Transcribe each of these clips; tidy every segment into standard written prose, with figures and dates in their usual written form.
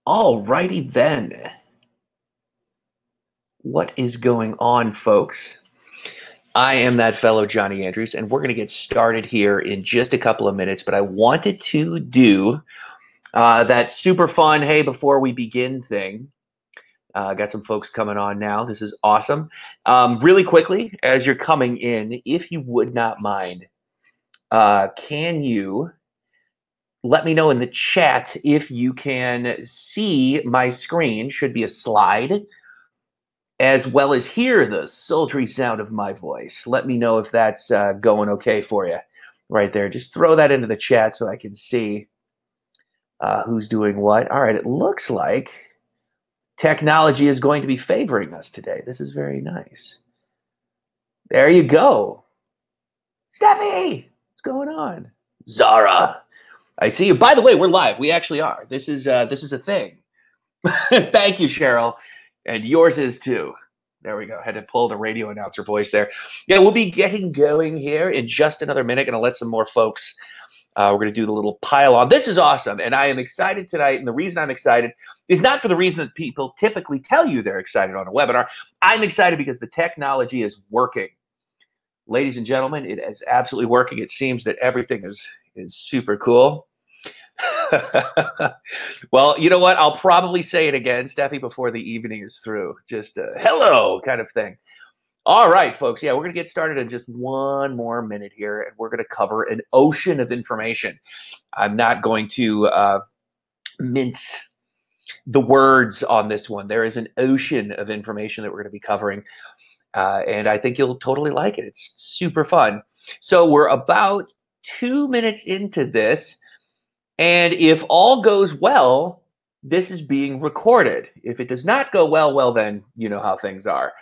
All righty then. What is going on, folks? I am that fellow Johnny Andrews, and we're going to get started here in just a couple of minutes. But I wanted to do that super fun, hey, before we begin thing. Got some folks coming on now. This is awesome. Really quickly, as you're coming in, if you would not mind, can you let me know in the chat if you can see my screen? Should be a slide, as well as hear the sultry sound of my voice. Let me know if that's going okay for you right there. Just throw that into the chat so I can see who's doing what. All right, it looks like technology is going to be favoring us today. This is very nice. There you go. Steffi, what's going on? Zara, I see you. By the way, we're live. We actually are. This is a thing. Thank you, Cheryl. And yours is too. There we go. Had to pull the radio announcer voice there. Yeah, we'll be getting going here in just another minute. Going to let some more folks. We're going to do the little pile on. This is awesome, and I am excited tonight. And the reason I'm excited is not for the reason that people typically tell you they're excited on a webinar. I'm excited because the technology is working. Ladies and gentlemen, it is absolutely working. It seems that everything is super cool. Well, you know what? I'll probably say it again, Steffi, before the evening is through. Just a hello kind of thing. All right, folks. Yeah, we're going to get started in just one more minute here, and we're going to cover an ocean of information. I'm not going to mince the words on this one. There is an ocean of information that we're going to be covering, and I think you'll totally like it. It's super fun. So we're about 2 minutes into this. And if all goes well, this is being recorded. If it does not go well, then you know how things are.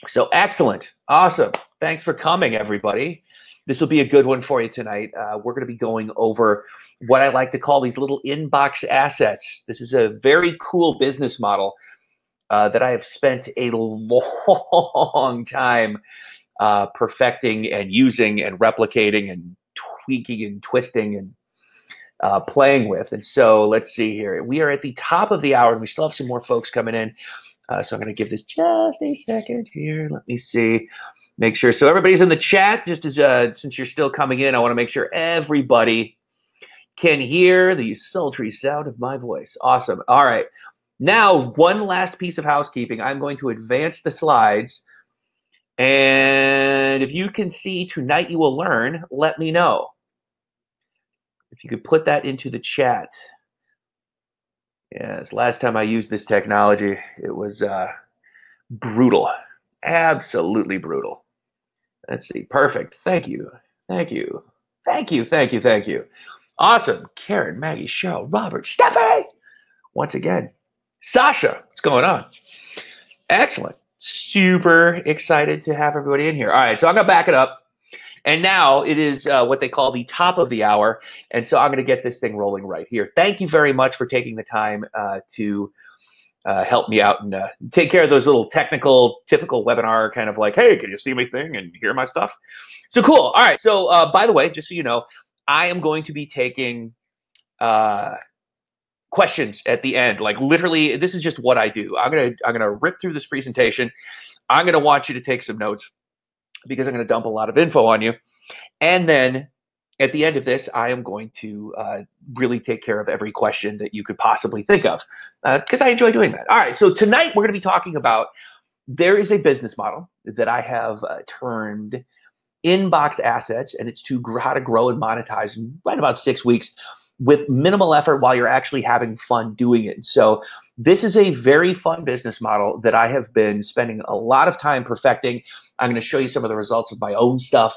So excellent. Awesome. Thanks for coming, everybody. This will be a good one for you tonight. We're going to be going over what I like to call these little inbox assets. This is a very cool business model that I have spent a long time perfecting and using and replicating and tweaking and twisting and playing with. And so let's see here. We are at the top of the hour, and we still have some more folks coming in. So I'm going to give this just a second here. Let me see. Make sure. So everybody's in the chat. Just as since you're still coming in, I want to make sure everybody can hear the sultry sound of my voice. Awesome. All right. Now, one last piece of housekeeping. I'm going to advance the slides. And if you can see Tonight You Will Learn, let me know. If you could put that into the chat. Yes, last time I used this technology, it was brutal. Absolutely brutal. Let's see. Perfect. Thank you. Thank you. Thank you. Thank you. Thank you. Awesome. Karen, Maggie, Cheryl, Robert, Steffi. Once again. Sasha, what's going on? Excellent. Super excited to have everybody in here. All right, so I'm going to back it up. And now it is what they call the top of the hour. And so I'm going to get this thing rolling right here. Thank you very much for taking the time to help me out and take care of those little technical, typical webinar kind of like, hey, can you see my thing and hear my stuff? So cool. All right. So by the way, just so you know, I am going to be taking questions at the end. Like literally, this is just what I do. I'm gonna rip through this presentation. I'm going to want you to take some notes, because I'm going to dump a lot of info on you. And then at the end of this, I am going to really take care of every question that you could possibly think of, because I enjoy doing that. All right, so tonight we're going to be talking about, there is a business model that I have termed inbox assets, and it's to how to grow and monetize in right about 6 weeks with minimal effort while you're actually having fun doing it. So this is a very fun business model that I have been spending a lot of time perfecting. I'm going to show you some of the results of my own stuff.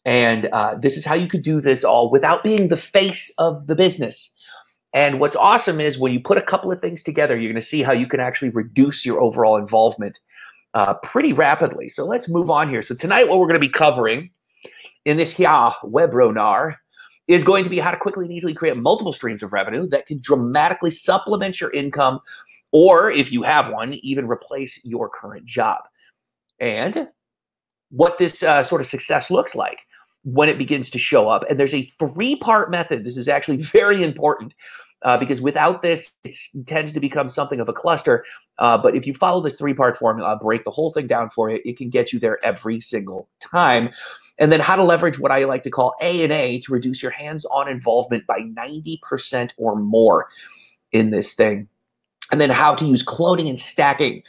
And this is how you could do this all without being the face of the business. And what's awesome is when you put a couple of things together, you're going to see how you can actually reduce your overall involvement pretty rapidly. So let's move on here. So tonight, what we're going to be covering in this here webinar is going to be how to quickly and easily create multiple streams of revenue that can dramatically supplement your income, or if you have one, even replace your current job. And what this sort of success looks like when it begins to show up. And there's a 3-part method. This is actually very important because without this, it tends to become something of a cluster. But if you follow this 3-part formula, break the whole thing down for you, it can get you there every single time. And then how to leverage what I like to call A&A to reduce your hands-on involvement by 90% or more in this thing. And then how to use cloning and stacking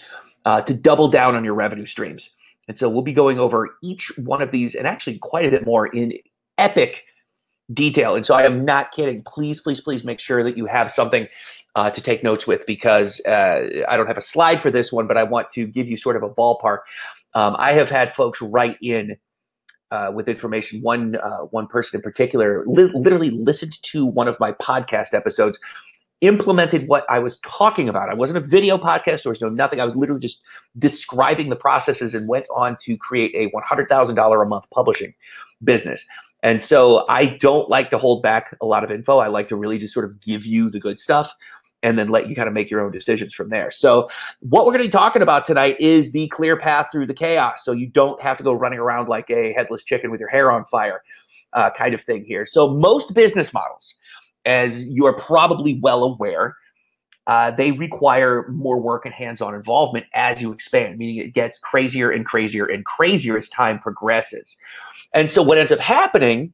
to double down on your revenue streams. And so we'll be going over each one of these and actually quite a bit more in epic detail. And so I am not kidding. Please, please, please make sure that you have something to take notes with, because I don't have a slide for this one, but I want to give you sort of a ballpark. I have had folks write in with information. One person in particular literally listened to one of my podcast episodes, implemented what I was talking about. I wasn't a video podcast, there was no nothing. I was literally just describing the processes and went on to create a $100,000 a month publishing business. And so I don't like to hold back a lot of info. I like to really just sort of give you the good stuff and then let you kind of make your own decisions from there. So what we're going to be talking about tonight is the clear path through the chaos, so you don't have to go running around like a headless chicken with your hair on fire kind of thing here. So most business models, as you are probably well aware, they require more work and hands-on involvement as you expand, meaning it gets crazier and crazier and crazier as time progresses. And so what ends up happening,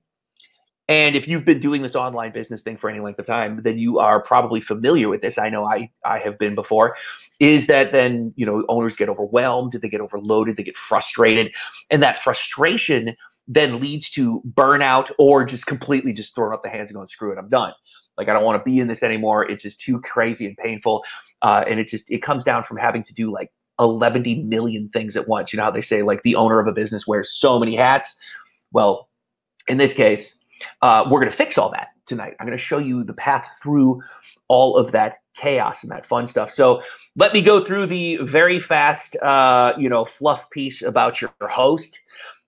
and if you've been doing this online business thing for any length of time, then you are probably familiar with this. I know I have been before, is that then, owners get overwhelmed, they get overloaded, they get frustrated. And that frustration then leads to burnout or just completely just throwing up the hands and going, screw it, I'm done. Like, I don't want to be in this anymore. It's just too crazy and painful. And it comes down from having to do like 11 million things at once. You know how they say like the owner of a business wears so many hats? Well, in this case, we're going to fix all that tonight. I'm going to show you the path through all of that chaos and that fun stuff. So let me go through the very fast, fluff piece about your host.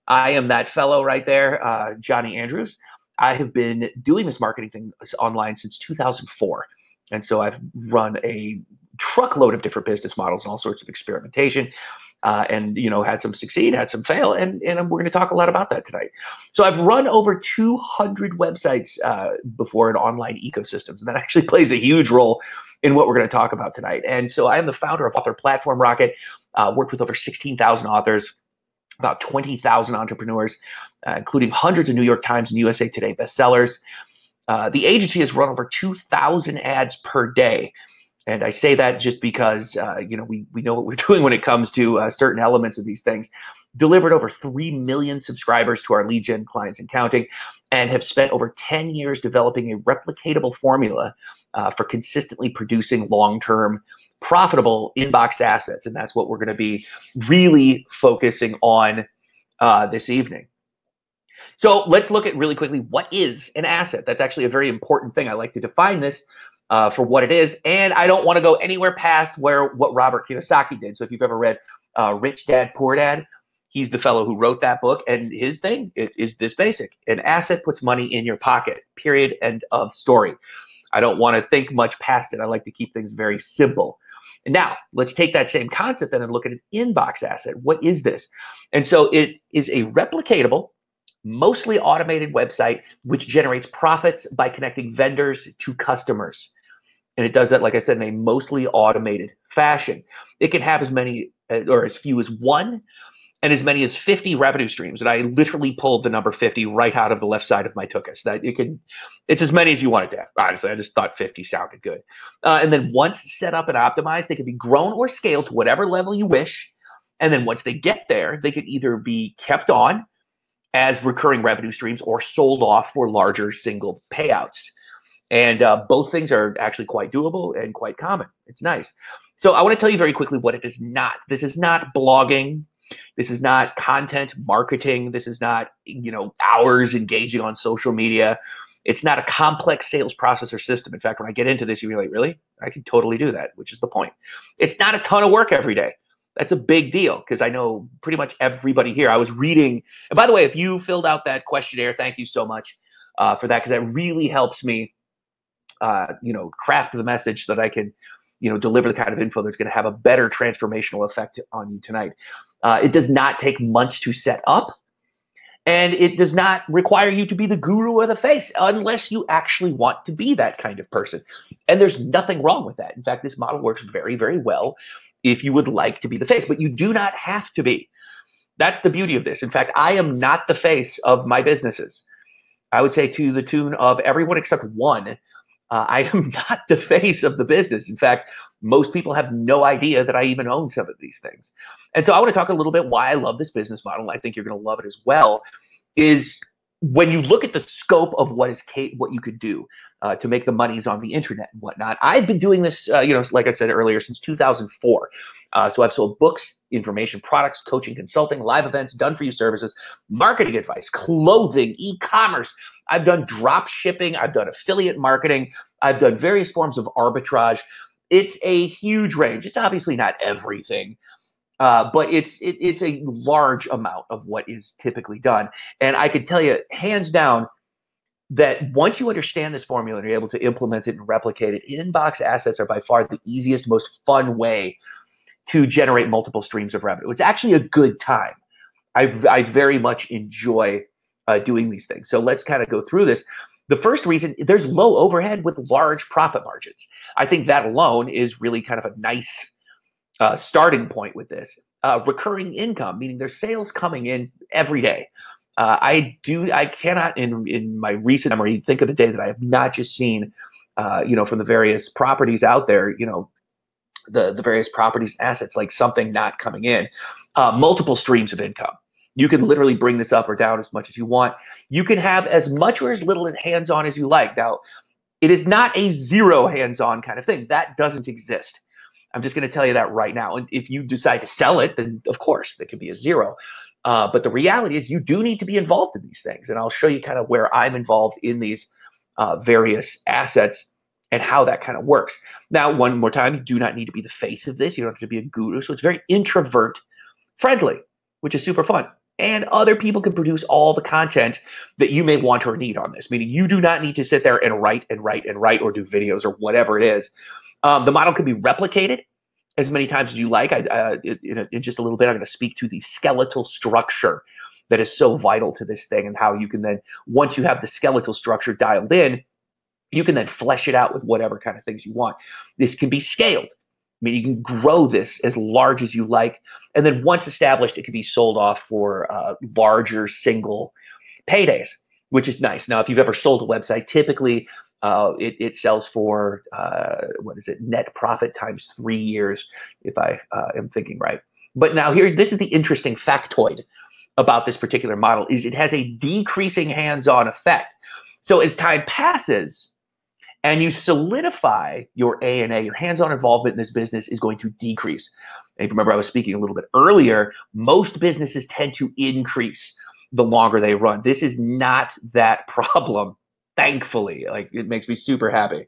I am that fellow right there, Johnny Andrews. I have been doing this marketing thing online since 2004. And so I've run a truckload of different business models and all sorts of experimentation. And had some succeed, had some fail, and we're going to talk a lot about that tonight. So I've run over 200 websites before in online ecosystems, and that actually plays a huge role in what we're going to talk about tonight. And so I am the founder of Author Platform Rocket, worked with over 16,000 authors, about 20,000 entrepreneurs, including hundreds of New York Times and USA Today bestsellers. The agency has run over 2,000 ads per day. And I say that just because, we know what we're doing when it comes to certain elements of these things. Delivered over 3 million subscribers to our lead gen clients and counting, and have spent over 10 years developing a replicatable formula for consistently producing long-term profitable inbox assets. And that's what we're going to be really focusing on this evening. So let's look at really quickly, what is an asset? That's actually a very important thing. I like to define this for what it is. And I don't want to go anywhere past what Robert Kiyosaki did. So if you've ever read Rich Dad, Poor Dad, he's the fellow who wrote that book. And his thing is this basic: an asset puts money in your pocket, period, end of story. I don't want to think much past it. I like to keep things very simple. And now let's take that same concept then and look at an inbox asset. What is this? And so it is a replicatable, mostly automated website which generates profits by connecting vendors to customers. And it does that, like I said, in a mostly automated fashion. It can have as many or as few as 1 and as many as 50 revenue streams. And I literally pulled the number 50 right out of the left side of my Tookus. It's as many as you want it to have. Honestly, I just thought 50 sounded good. And then once set up and optimized, they can be grown or scaled to whatever level you wish. And then once they get there, they can either be kept on as recurring revenue streams or sold off for larger single payouts. And both things are actually quite doable and quite common. It's nice. So I want to tell you very quickly what it is not. This is not blogging. This is not content marketing. This is not, hours engaging on social media. It's not a complex sales process or system. In fact, when I get into this, you'll be like, really? I can totally do that, which is the point. It's not a ton of work every day. That's a big deal because I know pretty much everybody here. I was reading, and by the way, if you filled out that questionnaire, thank you so much for that, because that really helps me, craft the message so that I can, deliver the kind of info that's going to have a better transformational effect on you tonight. It does not take months to set up. And it does not require you to be the guru or the face unless you actually want to be that kind of person. And there's nothing wrong with that. In fact, this model works very, very well if you would like to be the face, but you do not have to be. That's the beauty of this. In fact, I am not the face of my businesses. I would say to the tune of everyone except one. I am not the face of the business. In fact, most people have no idea that I even own some of these things. And so I want to talk a little bit why I love this business model. I think you're going to love it as well. Is when you look at the scope of what you could do to make the monies on the internet and whatnot. I've been doing this, like I said earlier, since 2004. So I've sold books, information products, coaching, consulting, live events, done-for-you services, marketing advice, clothing, e-commerce. I've done drop shipping. I've done affiliate marketing. I've done various forms of arbitrage. It's a huge range. It's obviously not everything. But it's a large amount of what is typically done. And I can tell you, hands down, that once you understand this formula and you're able to implement it and replicate it, inbox assets are by far the easiest, most fun way to generate multiple streams of revenue. It's actually a good time. I very much enjoy doing these things. So let's kind of go through this. The first reason, there's low overhead with large profit margins. I think that alone is really kind of a nice starting point with this. Recurring income, meaning there's sales coming in every day. I cannot in my recent memory think of the day that I have not just seen, from the various properties out there, the various properties, assets, like something not coming in. Multiple streams of income. You can literally bring this up or down as much as you want. You can have as much or as little hands-on as you like. Now, it is not a zero hands-on kind of thing. That doesn't exist. I'm just going to tell you that right now. And if you decide to sell it, then of course, that could be a zero. But the reality is you do need to be involved in these things. And I'll show you kind of where I'm involved in these various assets and how that kind of works. Now, one more time, you do not need to be the face of this. You don't have to be a guru. So it's very introvert friendly, which is super fun. And other people can produce all the content that you may want or need on this, meaning you do not need to sit there and write or do videos or whatever it is. The model can be replicated as many times as you like. In just a little bit, I'm going to speak to the skeletal structure that is so vital to this thing and how you can then, once you have the skeletal structure dialed in, you can then flesh it out with whatever kind of things you want. This can be scaled. I mean, you can grow this as large as you like. And then once established, it can be sold off for larger single paydays, which is nice. Now, if you've ever sold a website, typically it sells for, net profit times 3 years, if I am thinking right. But now here, this is the interesting factoid about this particular model, is it has a decreasing hands-on effect. So as time passes and you solidify your A&A, your hands-on involvement in this business is going to decrease. And if you remember, I was speaking a little bit earlier, most businesses tend to increase the longer they run. This is not that problem. Thankfully, like, it makes me super happy.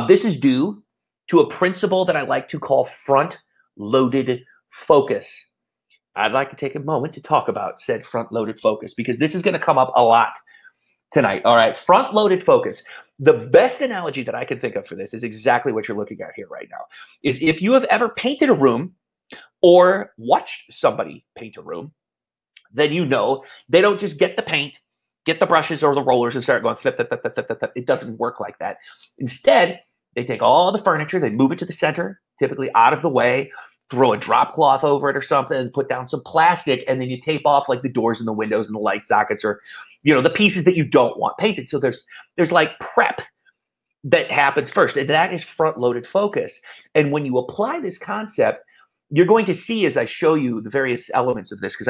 This is due to a principle that I like to call front-loaded focus. I'd like to take a moment to talk about said front-loaded focus because this is going to come up a lot tonight. All right, front-loaded focus. The best analogy that I can think of for this is exactly what you're looking at here right now. Is if you have ever painted a room or watched somebody paint a room, then you know they don't just get the paint, get the brushes or the rollers and start going flip, flip, flip, flip, flip, flip. It doesn't work like that. Instead, they take all the furniture, they move it to the center, typically out of the way, throw a drop cloth over it or something, and put down some plastic, and then you tape off like the doors and the windows and the light sockets, or the pieces that you don't want painted. So there's like prep that happens first, and that is front-loaded focus. And when you apply this concept, you're going to see as I show you the various elements of this, because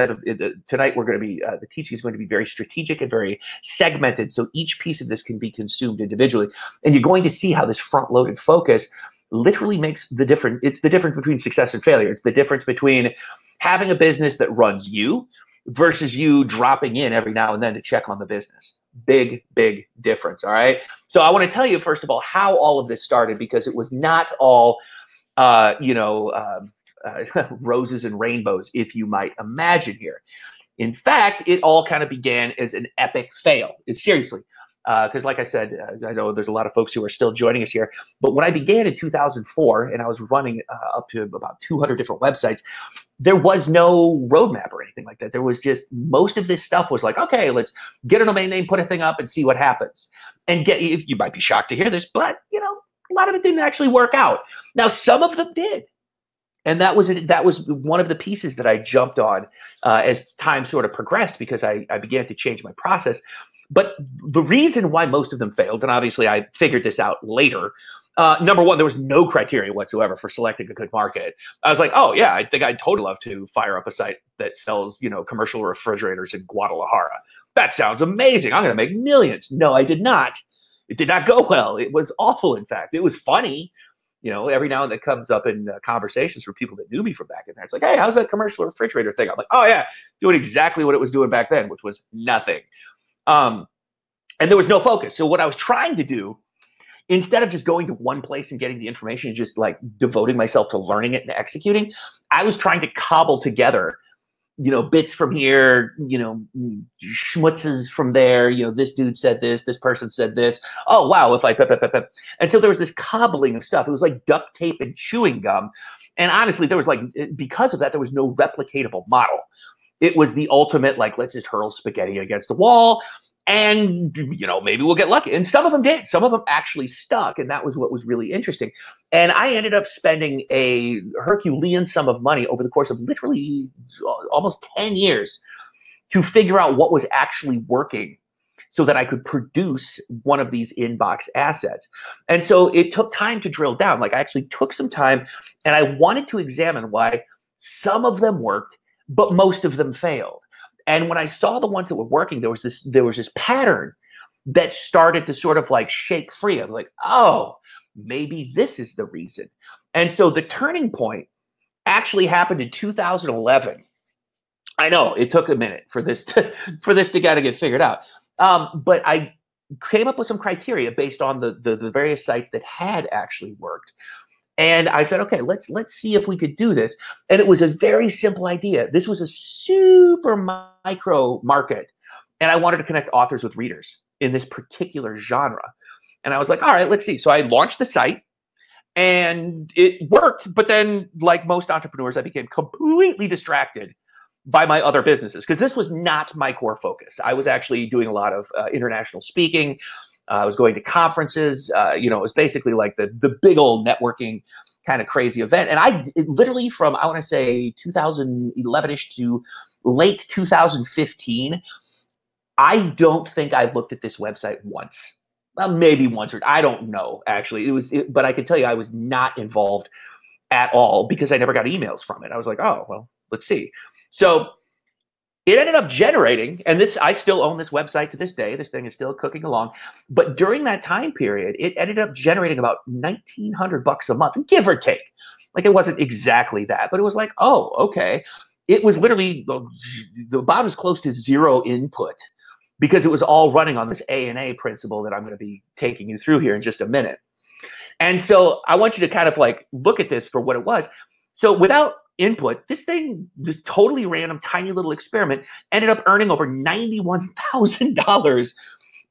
tonight we're going to be, the teaching is going to be very strategic and very segmented, so each piece of this can be consumed individually. And you're going to see how this front-loaded focus literally makes the difference. It's the difference between success and failure. It's the difference between having a business that runs you versus you dropping in every now and then to check on the business. Big, big difference, all right? So I want to tell you, first of all, how all of this started, because it was not all, roses and rainbows, if you might imagine here. In fact, it all kind of began as an epic fail. Seriously, because like I said, I know there's a lot of folks who are still joining us here, but when I began in 2004 and I was running up to about 200 different websites, there was no roadmap or anything like that. There was just, most of this stuff was like, okay, let's get a domain name, put a thing up and see what happens. And you might be shocked to hear this, but a lot of it didn't actually work out. Now, some of them did. And that was one of the pieces that I jumped on as time sort of progressed, because I began to change my process. But the reason why most of them failed, and obviously I figured this out later, number one, there was no criteria whatsoever for selecting a good market. I was like, oh yeah, I think I'd totally love to fire up a site that sells, commercial refrigerators in Guadalajara. That sounds amazing. I'm going to make millions. No, I did not. It did not go well. It was awful, in fact. It was funny. Every now and then it comes up in conversations for people that knew me from back in there. It's like, hey, how's that commercial refrigerator thing? I'm like, oh yeah, doing exactly what it was doing back then, which was nothing. And there was no focus. So what I was trying to do, instead of just going to one place and getting the information and just like devoting myself to learning it and executing, I was trying to cobble together, bits from here, schmutzes from there, this dude said this person said this. Oh, wow. If I, and so there was this cobbling of stuff. It was like duct tape and chewing gum. And honestly, there was because of that, there was no replicatable model. It was the ultimate, let's just hurl spaghetti against the wall and, maybe we'll get lucky. And some of them did. Some of them actually stuck. And that was what was really interesting. And I ended up spending a Herculean sum of money over the course of literally almost 10 years to figure out what was actually working so that I could produce one of these inbox assets. And so it took time to drill down. I actually took some time and I wanted to examine why some of them worked, but most of them failed. And when I saw the ones that were working, there was this pattern that started to sort of shake free. I'm like, oh, maybe this is the reason. And so the turning point actually happened in 2011. I know it took a minute for this to get figured out. But I came up with some criteria based on the various sites that had actually worked. And I said, okay, let's see if we could do this. And it was a very simple idea. This was a super micro market. And I wanted to connect authors with readers in this particular genre. And I was like, all right, let's see. So I launched the site and it worked. But then, like most entrepreneurs, I became completely distracted by my other businesses, because this was not my core focus. I was actually doing a lot of international speaking. I was going to conferences. It was basically like the big old networking kind of crazy event. And literally from, I want to say 2011-ish to late 2015, I don't think I looked at this website once. Well, maybe once, or I don't know, actually. But I can tell you I was not involved at all because I never got emails from it. I was like, oh, well, let's see. So it ended up generating, and I still own this website to this day. This thing is still cooking along. But during that time period, it ended up generating about $1,900 a month, give or take. It wasn't exactly that, but it was like, oh, okay. It was literally about as close to zero input because it was all running on this A&A principle that I'm going to be taking you through here in just a minute. And so I want you to kind of look at this for what it was. So without input, this thing, this totally random, tiny little experiment, ended up earning over $91,000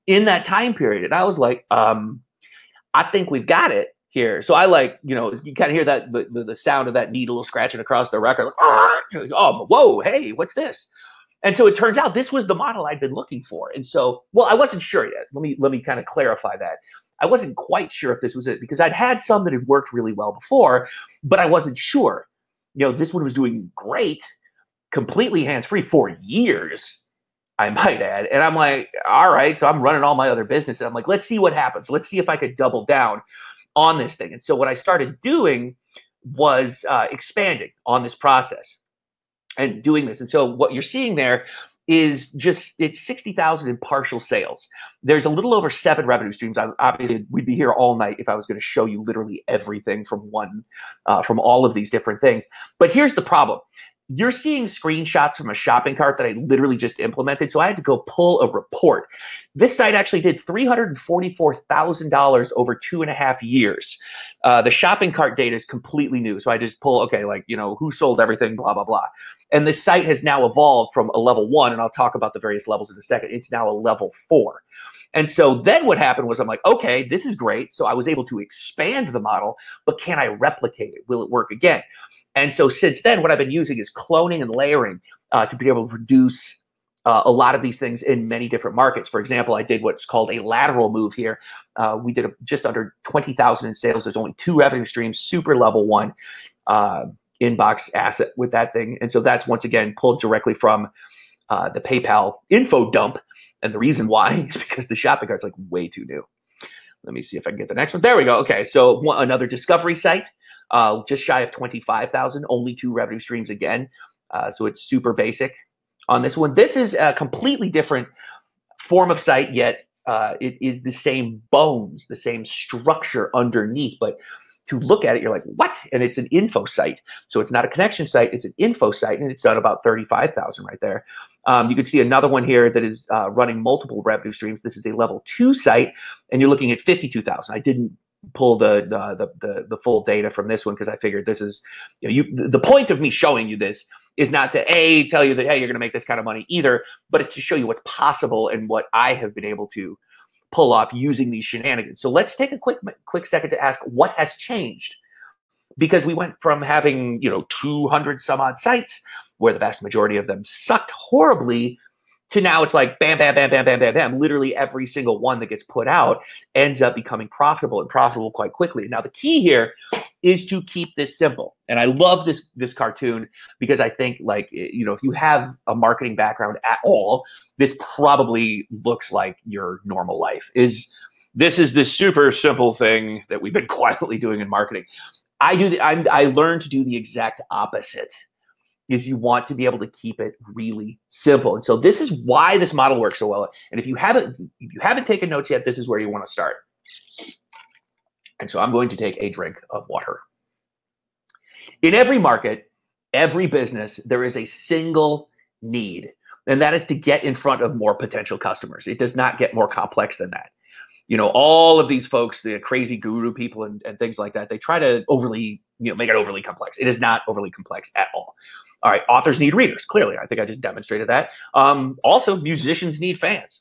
in that time period. And I was like, I think we've got it here. So I you kind of hear that the sound of that needle scratching across the record. Oh, whoa, hey, what's this? And so it turns out this was the model I'd been looking for. And so, well, I wasn't sure yet. Let me kind of clarify that. I wasn't quite sure if this was it because I'd had some that had worked really well before, but I wasn't sure. This one was doing great, completely hands-free for years, I might add. And I'm like, all right, so I'm running all my other business. And I'm like, let's see what happens. Let's see if I could double down on this thing. And so what I started doing was expanding on this process and doing this. And so what you're seeing there is it's 60,000 in partial sales. There's a little over 7 revenue streams. Obviously, we'd be here all night if I was going to show you literally everything from all of these different things. But here's the problem. you're seeing screenshots from a shopping cart that I literally just implemented. So I had to go pull a report. This site actually did $344,000 over 2.5 years. The shopping cart data is completely new. So I just pull, okay, like, you know, who sold everything, blah, blah, blah. And the site has now evolved from a level 1, and I'll talk about the various levels in a second. It's now a level 4. And so then what happened was I'm like, okay, this is great. So I was able to expand the model, but can I replicate it? Will it work again? And so since then, what I've been using is cloning and layering to be able to produce a lot of these things in many different markets. For example, I did what's called a lateral move here. We did just under 20,000 in sales. There's only 2 revenue streams, super level 1 inbox asset with that thing. And so that's once again pulled directly from the PayPal info dump. And the reason why is because the shopping cart's like way too new. Let me see if I can get the next one. There we go. Okay, so another discovery site, just shy of 25,000, only 2 revenue streams again. So it's super basic on this one. This is a completely different form of site, yet it is the same bones, the same structure underneath. But to look at it, you're like, what? And it's an info site. So it's not a connection site, it's an info site, and it's done about 35,000 right there. You can see another one here that is running multiple revenue streams. This is a level 2 site, and you're looking at 52,000. I didn't pull the full data from this one because I figured this is, you know, the point of me showing you this is not to tell you that, hey, you're going to make this kind of money either, but it's to show you what's possible and what I have been able to pull off using these shenanigans. So let's take a quick second to ask what has changed, because we went from having, you know, 200 some odd sites where the vast majority of them sucked horribly to now it's like bam, bam, bam, bam, bam, bam, bam. Literally every single one that gets put out ends up becoming profitable, and profitable quite quickly. Now the key here is to keep this simple. And I love this cartoon because I think, like, you know, if you have a marketing background at all, this probably looks like your normal life. This is the super simple thing that we've been quietly doing in marketing. I learned to do the exact opposite. Is you want to be able to keep it really simple. And so this is why this model works so well. And if you haven't taken notes yet, this is where you want to start. And so I'm going to take a drink of water. In every market, every business, there is a single need, and that is to get in front of more potential customers. It does not get more complex than that. You know, all of these folks, the crazy guru people and things like that, they try to overly, you know, make it overly complex. It is not overly complex at all. All right, authors need readers, clearly. I think I just demonstrated that. Also, musicians need fans.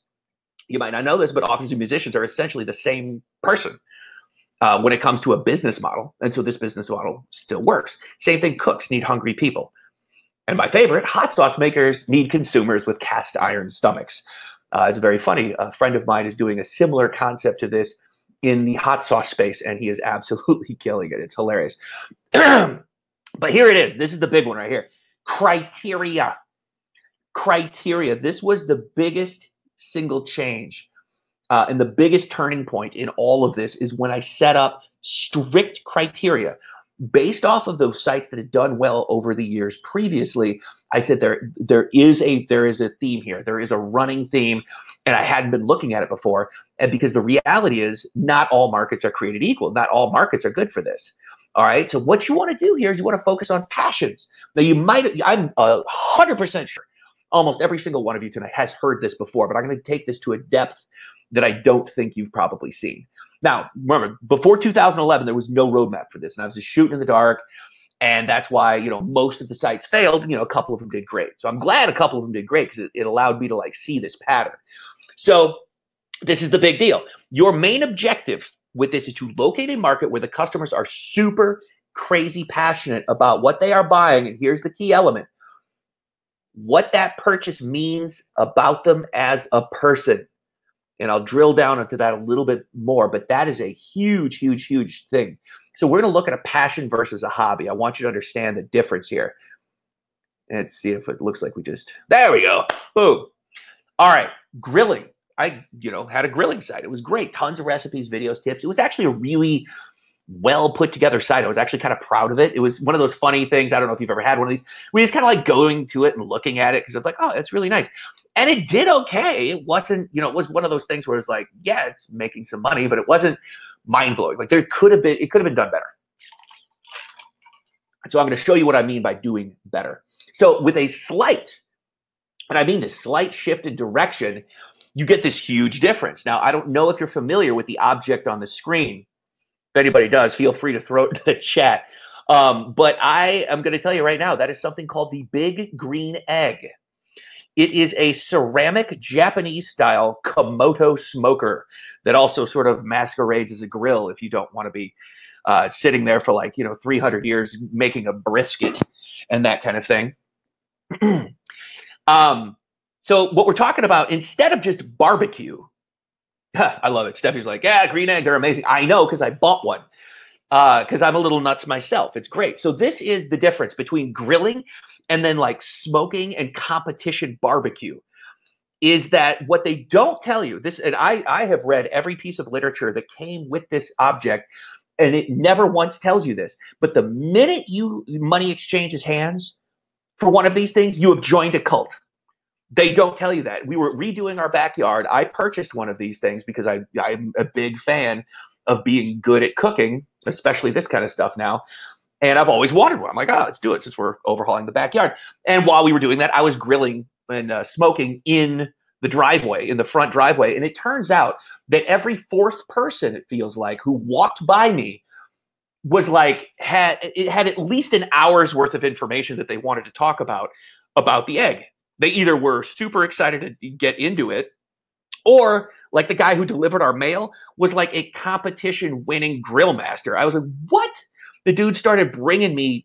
You might not know this, but authors and musicians are essentially the same person when it comes to a business model. And so this business model still works. Same thing, cooks need hungry people. And my favorite, hot sauce makers need consumers with cast iron stomachs. It's very funny. A friend of mine is doing a similar concept to this in the hot sauce space, and he is absolutely killing it. It's hilarious. But here it is. This is the big one right here. Criteria. This was the biggest single change and the biggest turning point in all of this is when I set up strict criteria based off of those sites that had done well over the years previously. I said there is a theme here. There is a running theme, and I hadn't been looking at it before. And because the reality is not all markets are created equal. Not all markets are good for this. All right. So what you want to do here is you want to focus on passions. Now I'm 100% sure almost every single one of you tonight has heard this before, but I'm going to take this to a depth that I don't think you've probably seen. Now, remember, before 2011, there was no roadmap for this, and I was just shooting in the dark, and that's why, you know, most of the sites failed. You know, a couple of them did great. So I'm glad a couple of them did great because it allowed me to, like, see this pattern. So this is the big deal. Your main objective with this is to locate a market where the customers are super crazy passionate about what they are buying, and here's the key element: what that purchase means about them as a person. And I'll drill down into that a little bit more, but that is a huge, huge, huge thing. So we're going to look at a passion versus a hobby. I want you to understand the difference here. Let's see if it looks like there we go. Boom. All right. Grilling. I, had a grilling site. It was great. Tons of recipes, videos, tips. It was actually a really well put together site. I was actually kind of proud of it. It was one of those funny things. I don't know if you've ever had one of these. We just kind of like going to it and looking at it because it's like, oh, it's really nice. And it did okay. It wasn't, it was one of those things where it's like, yeah, it's making some money, but it wasn't mind blowing. Like it could have been done better. So I'm going to show you what I mean by doing better. So with a slight, and I mean this slight shift in direction, you get this huge difference. Now, I don't know if you're familiar with the object on the screen. If anybody does, feel free to throw it in the chat. But I am going to tell you right now, that is something called the Big Green Egg. It is a ceramic Japanese-style Komoto smoker that also sort of masquerades as a grill if you don't want to be sitting there for 300 years making a brisket and that kind of thing. So what we're talking about, instead of just barbecue, I love it. Steffi's like, yeah, green egg, they're amazing. I know, because I bought one, because I'm a little nuts myself. It's great. So this is the difference between grilling and then like smoking and competition barbecue, is that what they don't tell you, this, and I have read every piece of literature that came with this object, and it never once tells you this, but the minute money exchanges hands for one of these things, you have joined a cult. They don't tell you that. We were redoing our backyard. I purchased one of these things because I'm a big fan of being good at cooking, especially this kind of stuff now. And I've always wanted one. I'm like, let's do it since we're overhauling the backyard. And while we were doing that, I was grilling and smoking in the driveway, in the front driveway. And it turns out that every fourth person, it feels like, who walked by me was like, had at least an hour's worth of information that they wanted to talk about the egg. They either were super excited to get into it, or like the guy who delivered our mail was like a competition winning grill master. I was like, what? The dude started bringing me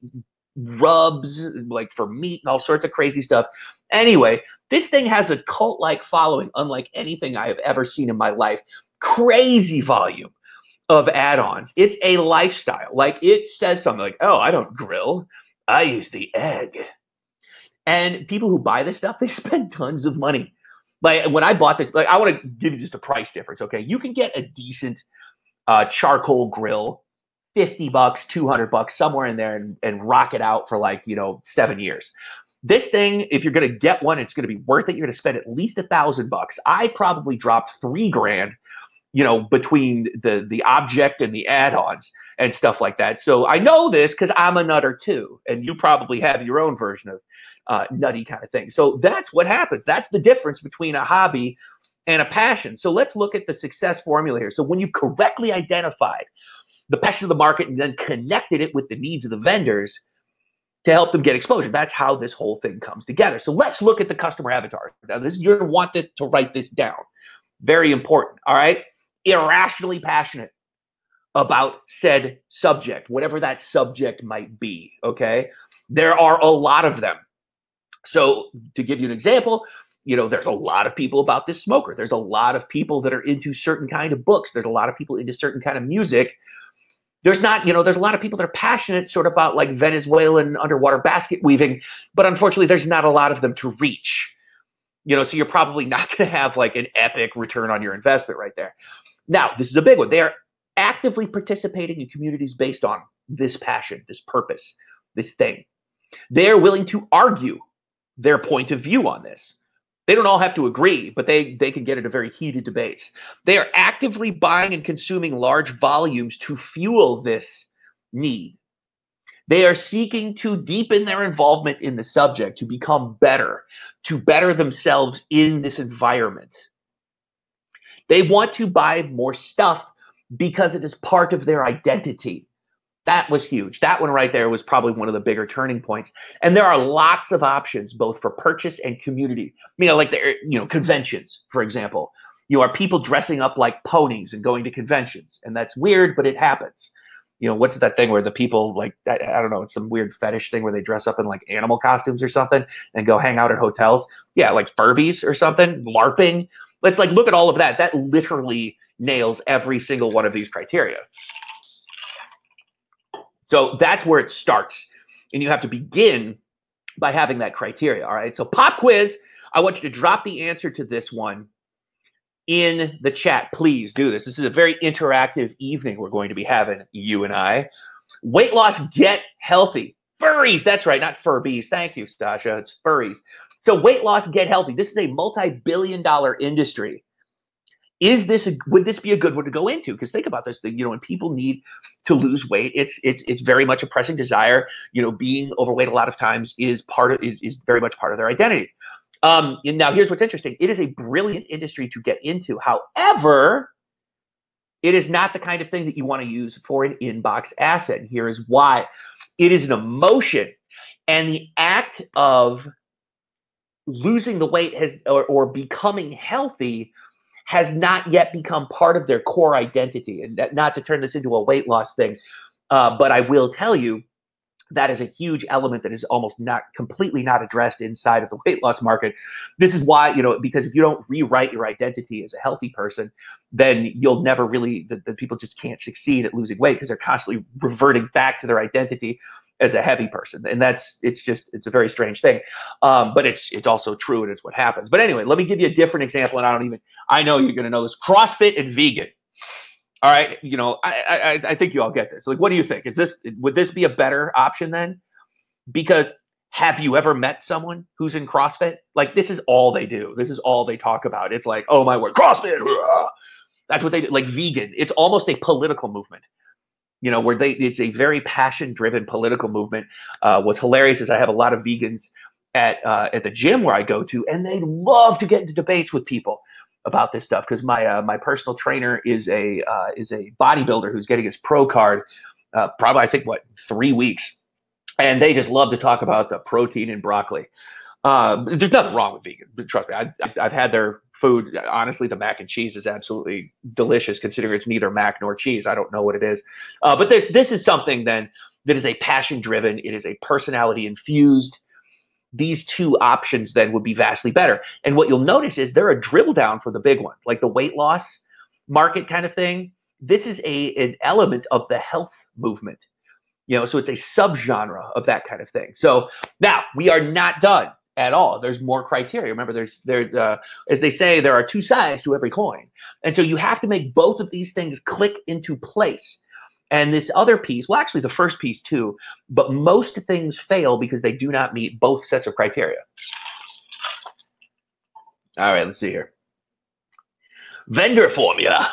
rubs like for meat and all sorts of crazy stuff. Anyway, this thing has a cult-like following unlike anything I have ever seen in my life. Crazy volume of add-ons. It's a lifestyle. Like, it says something like, oh, I don't grill, I use the egg. And people who buy this stuff, they spend tons of money. Like, when I bought this, like, I want to give you just a price difference, okay? You can get a decent charcoal grill, $50, $200, somewhere in there, and rock it out for 7 years. This thing, if you're going to get one, it's going to be worth it. You're going to spend at least $1,000. I probably dropped $3,000, between the object and the add-ons and stuff like that. So I know this because I'm a nutter too, and you probably have your own version of nutty kind of thing. So that's what happens. That's the difference between a hobby and a passion. So let's look at the success formula here. So when you've correctly identified the passion of the market and then connected it with the needs of the vendors to help them get exposure, that's how this whole thing comes together. So let's look at the customer avatar. Now, you're going to want to write this down. Very important. All right. Irrationally passionate about said subject, whatever that subject might be. Okay. There are a lot of them. So to give you an example, there's a lot of people about this smoker. There's a lot of people that are into certain kind of books. There's a lot of people into certain kind of music. There's not, there's a lot of people that are passionate sort of about like Venezuelan underwater basket weaving, but unfortunately there's not a lot of them to reach. So you're probably not going to have like an epic return on your investment right there. Now, this is a big one. They are actively participating in communities based on this passion, this purpose, this thing. They are willing to argue their point of view on this. They don't all have to agree, but they can get into very heated debates. They are actively buying and consuming large volumes to fuel this need. They are seeking to deepen their involvement in the subject, to become better, to better themselves in this environment. They want to buy more stuff because it is part of their identity. That was huge. That one right there was probably one of the bigger turning points. And there are lots of options, both for purchase and community. Like the, conventions, for example. Are people dressing up like ponies and going to conventions. And that's weird, but it happens. What's that thing where the people like, I don't know, it's some weird fetish thing where they dress up in like animal costumes or something and go hang out at hotels. Yeah, like Furbies or something, LARPing. Let's like look at all of that. That literally nails every single one of these criteria. So that's where it starts. And you have to begin by having that criteria. All right. So pop quiz. I want you to drop the answer to this one in the chat. Please do this. This is a very interactive evening we're going to be having, you and I. Weight loss, get healthy. Furries. That's right. Not Furbies. Thank you, Stasha. It's furries. So weight loss, get healthy. This is a multi-billion-dollar industry. would this be a good one to go into? Because think about this, when people need to lose weight, it's very much a pressing desire. Being overweight a lot of times is very much part of their identity. And now here's what's interesting. It is a brilliant industry to get into. However, it is not the kind of thing that you want to use for an inbox asset. And here is why. It is an emotion. And the act of losing the weight or becoming healthy has not yet become part of their core identity. And not to turn this into a weight loss thing, but I will tell you, that is a huge element that is almost completely not addressed inside of the weight loss market. This is why, because if you don't rewrite your identity as a healthy person, then you'll never really, the people just can't succeed at losing weight because they're constantly reverting back to their identity as a heavy person. And it's a very strange thing. But it's also true, and it's what happens. But anyway, let me give you a different example. And I know you're going to know this. CrossFit and vegan. All right, I think you all get this. Like, what do you think? Would this be a better option then? Because have you ever met someone who's in CrossFit? Like, this is all they do. This is all they talk about. It's like, oh my word, CrossFit. That's what they do. Like vegan. It's almost a political movement. Where it's a very passion-driven political movement. What's hilarious is I have a lot of vegans at the gym where I go to, and they love to get into debates with people about this stuff, because my personal trainer is a bodybuilder who's getting his pro card probably, I think, 3 weeks, and they just love to talk about the protein in broccoli. There's nothing wrong with vegan, trust me. I've had their food. Honestly, the mac and cheese is absolutely delicious, considering it's neither mac nor cheese. I don't know what it is, but this is something then that is a passion driven. It is a personality infused. These two options then would be vastly better. And what you'll notice is they're a drill down for the big one, like the weight loss market kind of thing. This is an element of the health movement, so it's a subgenre of that kind of thing. So now we are not done at all. There's more criteria. Remember, there's as they say, there are two sides to every coin. And so you have to make both of these things click into place. And this other piece, well, actually the first piece too, but most things fail because they do not meet both sets of criteria. All right, let's see here. Vendor formula.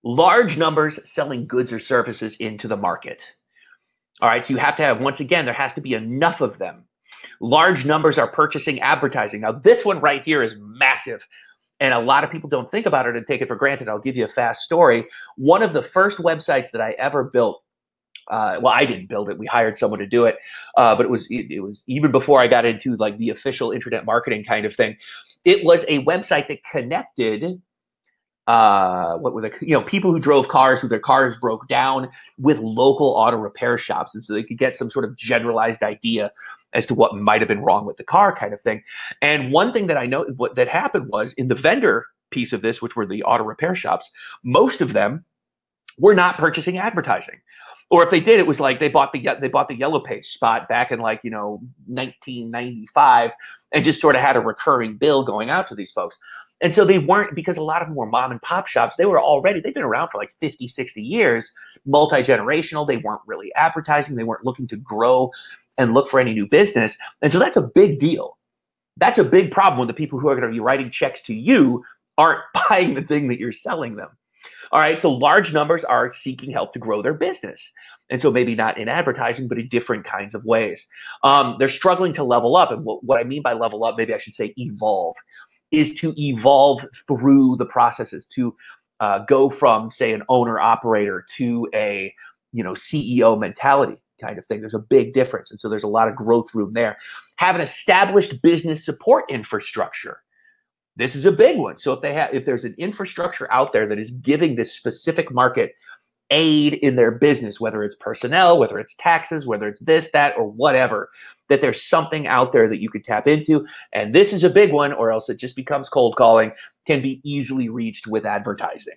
Large numbers selling goods or services into the market. All right, so you have to have, once again, there has to be enough of them. Large numbers are purchasing advertising. Now, this one right here is massive. And a lot of people don't think about it and take it for granted. I'll give you a fast story. One of the first websites that I ever built, well, I didn't build it. We hired someone to do it. But it was even before I got into like the official internet marketing kind of thing. It was a website that connected people who drove cars, who their cars broke down, with local auto repair shops. And so they could get some sort of generalized idea as to what might have been wrong with the car kind of thing. And one thing that I know that happened was in the vendor piece of this, which were the auto repair shops, most of them were not purchasing advertising. Or if they did, it was like they bought the Yellow Page spot back in 1995 and just sort of had a recurring bill going out to these folks. And so they weren't, because a lot of them were mom and pop shops, they've been around for like 50, 60 years, multi-generational. They weren't really advertising. They weren't looking to grow and look for any new business. And so that's a big deal. That's a big problem when the people who are going to be writing checks to you aren't buying the thing that you're selling them. All right, so large numbers are seeking help to grow their business. And so maybe not in advertising, but in different kinds of ways. They're struggling to level up. And what I mean by level up, maybe I should say evolve, is to evolve through the processes, to go from, say, an owner-operator to a CEO mentality kind of thing. There's a big difference. And so there's a lot of growth room there. Have an established business support infrastructure. This is a big one. So if there's an infrastructure out there that is giving this specific market aid in their business, whether it's personnel, whether it's taxes, whether it's this, that, or whatever, that there's something out there that you could tap into. And this is a big one, or else it just becomes cold calling, can be easily reached with advertising.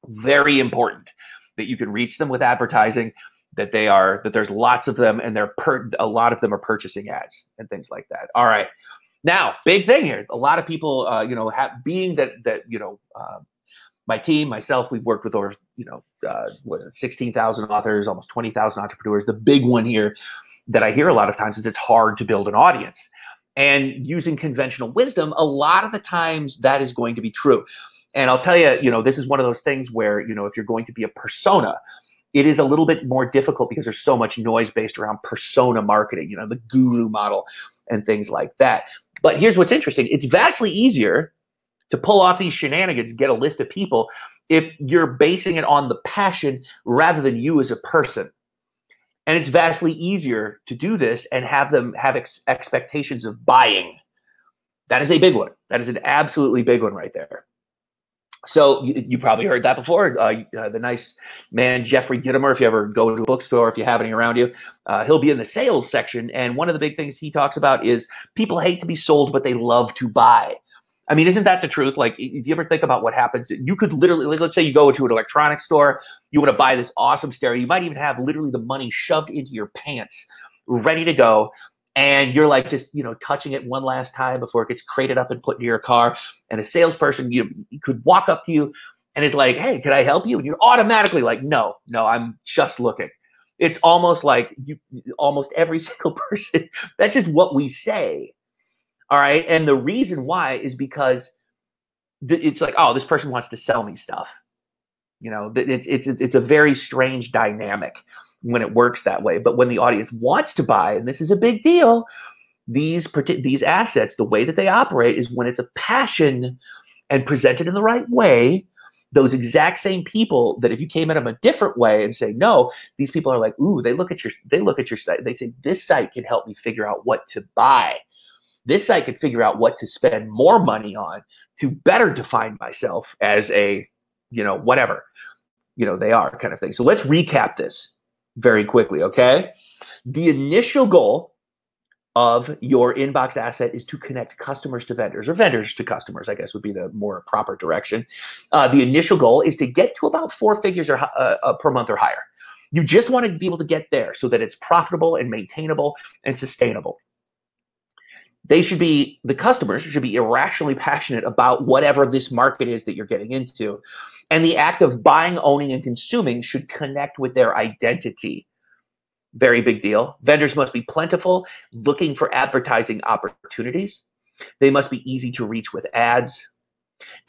Very important that you can reach them with advertising, that there's lots of them, and a lot of them are purchasing ads and things like that. All right. Now, big thing here. A lot of people, my team, myself, we've worked with over, 16,000 authors, almost 20,000 entrepreneurs. The big one here that I hear a lot of times is it's hard to build an audience. and using conventional wisdom, a lot of the times that is going to be true. And I'll tell you, this is one of those things where, if you're going to be a persona, it is a little bit more difficult because there's so much noise based around persona marketing, the guru model and things like that. But here's what's interesting. It's vastly easier to pull off these shenanigans, get a list of people, if you're basing it on the passion rather than you as a person. And it's vastly easier to do this and have them have expectations of buying. That is a big one. That is an absolutely big one right there. So you probably heard that before. The nice man, Jeffrey Gitomer, if you ever go to a bookstore, if you have any around you, he'll be in the sales section. And one of the big things he talks about is people hate to be sold, but they love to buy. I mean, isn't that the truth? Like, if you ever think about what happens, you could literally, like, let's say you go to an electronics store, you want to buy this awesome stereo. You might even have literally the money shoved into your pants, ready to go. And you're like just, touching it one last time before it gets crated up and put into your car. And a salesperson, could walk up to you and is like, hey, can I help you? And you're automatically like, no, I'm just looking. It's almost like almost every single person, that's just what we say. All right. And the reason why is because it's like, oh, this person wants to sell me stuff. It's a very strange dynamic when it works that way. But when the audience wants to buy, and this is a big deal, these assets, the way that they operate is when it's a passion and presented in the right way. Those exact same people that if you came at them a different way and say, no, these people are like, ooh, they look at your site. They say, this site can help me figure out what to buy. This site can figure out what to spend more money on to better define myself as a, whatever, they are kind of thing. So let's recap this very quickly, okay? The initial goal of your inbox asset is to connect customers to vendors, or vendors to customers, I guess would be the more proper direction. The initial goal is to get to about 4 figures or per month or higher. You just want to be able to get there so that it's profitable and maintainable and sustainable. The customers should be irrationally passionate about whatever this market is that you're getting into. And the act of buying, owning, and consuming should connect with their identity. Very big deal. Vendors must be plentiful, looking for advertising opportunities. They must be easy to reach with ads.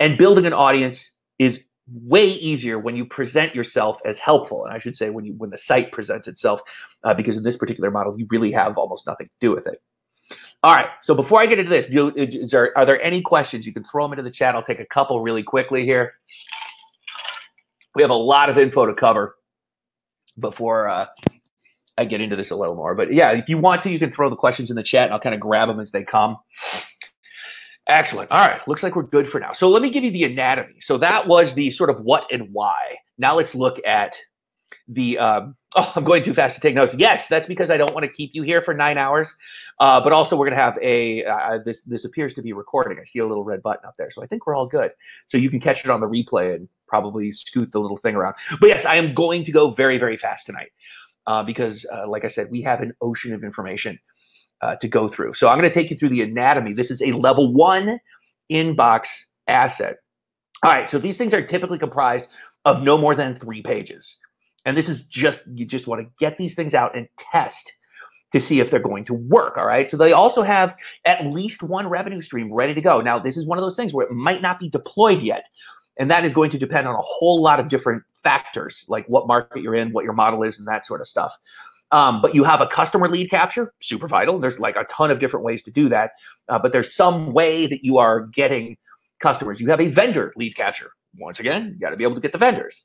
And building an audience is way easier when you present yourself as helpful. And I should say when the site presents itself, because in this particular model, you really have almost nothing to do with it. All right, so before I get into this, are there any questions? You can throw them into the chat. I'll take a couple really quickly here. We have a lot of info to cover before I get into this a little more. But yeah, if you want to, you can throw the questions in the chat, and I'll kind of grab them as they come. Excellent. All right, looks like we're good for now. So let me give you the anatomy. So that was the sort of what and why. Now let's look at the I'm going too fast to take notes. Yes, that's because I don't want to keep you here for 9 hours. But also we're going to have this appears to be recording. I see a little red button up there. So I think we're all good. So you can catch it on the replay and probably scoot the little thing around. But yes, I am going to go very, very fast tonight because like I said, we have an ocean of information to go through. So I'm going to take you through the anatomy. This is a level 1 inbox asset. All right, so these things are typically comprised of no more than 3 pages. And this is you just want to get these things out and test to see if they're going to work, all right? So they also have at least 1 revenue stream ready to go. Now, this is one of those things where it might not be deployed yet, and that is going to depend on a whole lot of different factors, like what market you're in, what your model is, and that sort of stuff. But you have a customer lead capture, super vital. There's like a ton of different ways to do that, but there's some way that you are getting customers. You have a vendor lead capture. Once again, you got to be able to get the vendors.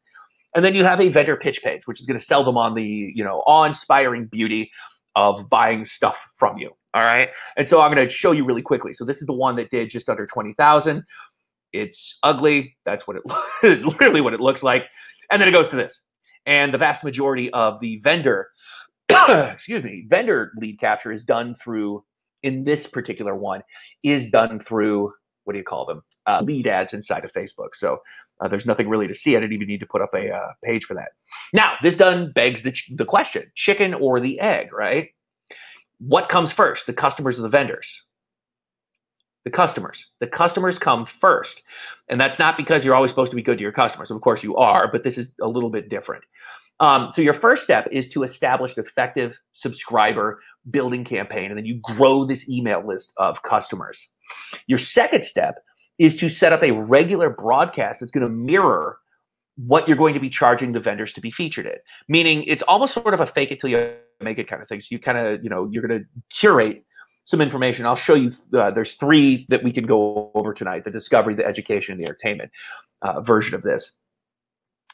And then you have a vendor pitch page, which is going to sell them on the, awe-inspiring beauty of buying stuff from you. All right. And so I'm going to show you really quickly. So this is the one that did just under 20,000. It's ugly. That's what literally what it looks like. And then it goes to this. And the vast majority of the vendor, vendor lead capture is done through, in this particular one, is done through, what do you call them? Lead ads inside of Facebook. So there's nothing really to see. I didn't even need to put up a page for that. Now, this done begs the question, chicken or the egg, right? What comes first, the customers or the vendors? The customers. The customers come first. And that's not because you're always supposed to be good to your customers. Of course you are, but this is a little bit different. So your first step is to establish an effective subscriber building campaign, and then you grow this email list of customers. Your second step is to set up a regular broadcast that's going to mirror what you're going to be charging the vendors to be featured in. Meaning it's almost sort of a fake it till you make it kind of thing. So you kind of, you're going to curate some information. I'll show you, there's 3 that we can go over tonight: the discovery, the education, and the entertainment version of this.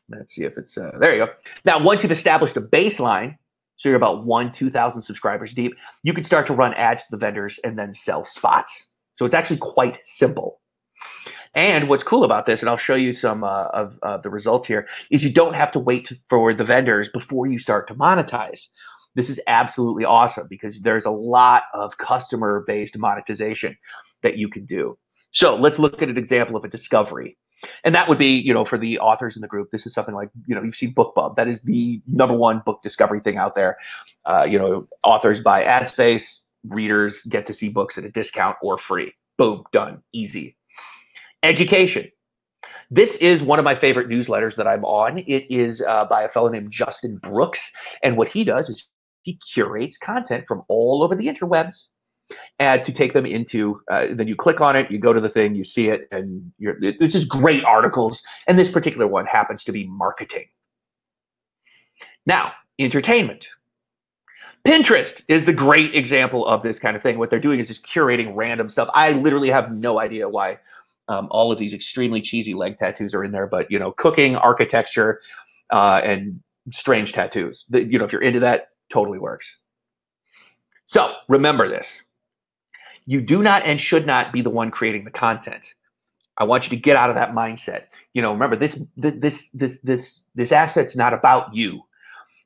Let's see if it's, there you go. Now, once you've established a baseline, so you're about 2,000 subscribers deep, you can start to run ads to the vendors and then sell spots. So it's actually quite simple. And what's cool about this, and I'll show you some of the results here, is you don't have to wait for the vendors before you start to monetize. This is absolutely awesome because there's a lot of customer-based monetization that you can do. So let's look at an example of a discovery. And that would be, for the authors in the group, this is something like, you've seen BookBub. That is the #1 book discovery thing out there. Authors buy ad space, readers get to see books at a discount or free. Boom, done, easy. Education. This is one of my favorite newsletters that I'm on. It is by a fellow named Justin Brooks. And what he does is he curates content from all over the interwebs and to take them into, then you click on it, you go to the thing, you see it, and it's just great articles. And this particular one happens to be marketing. Now, entertainment. Pinterest is the great example of this kind of thing. What they're doing is just curating random stuff. I literally have no idea why all of these extremely cheesy leg tattoos are in there, but cooking, architecture, and strange tattoos. If you're into that, totally works. So remember this: you do not and should not be the one creating the content. I want you to get out of that mindset. Remember this asset's not about you;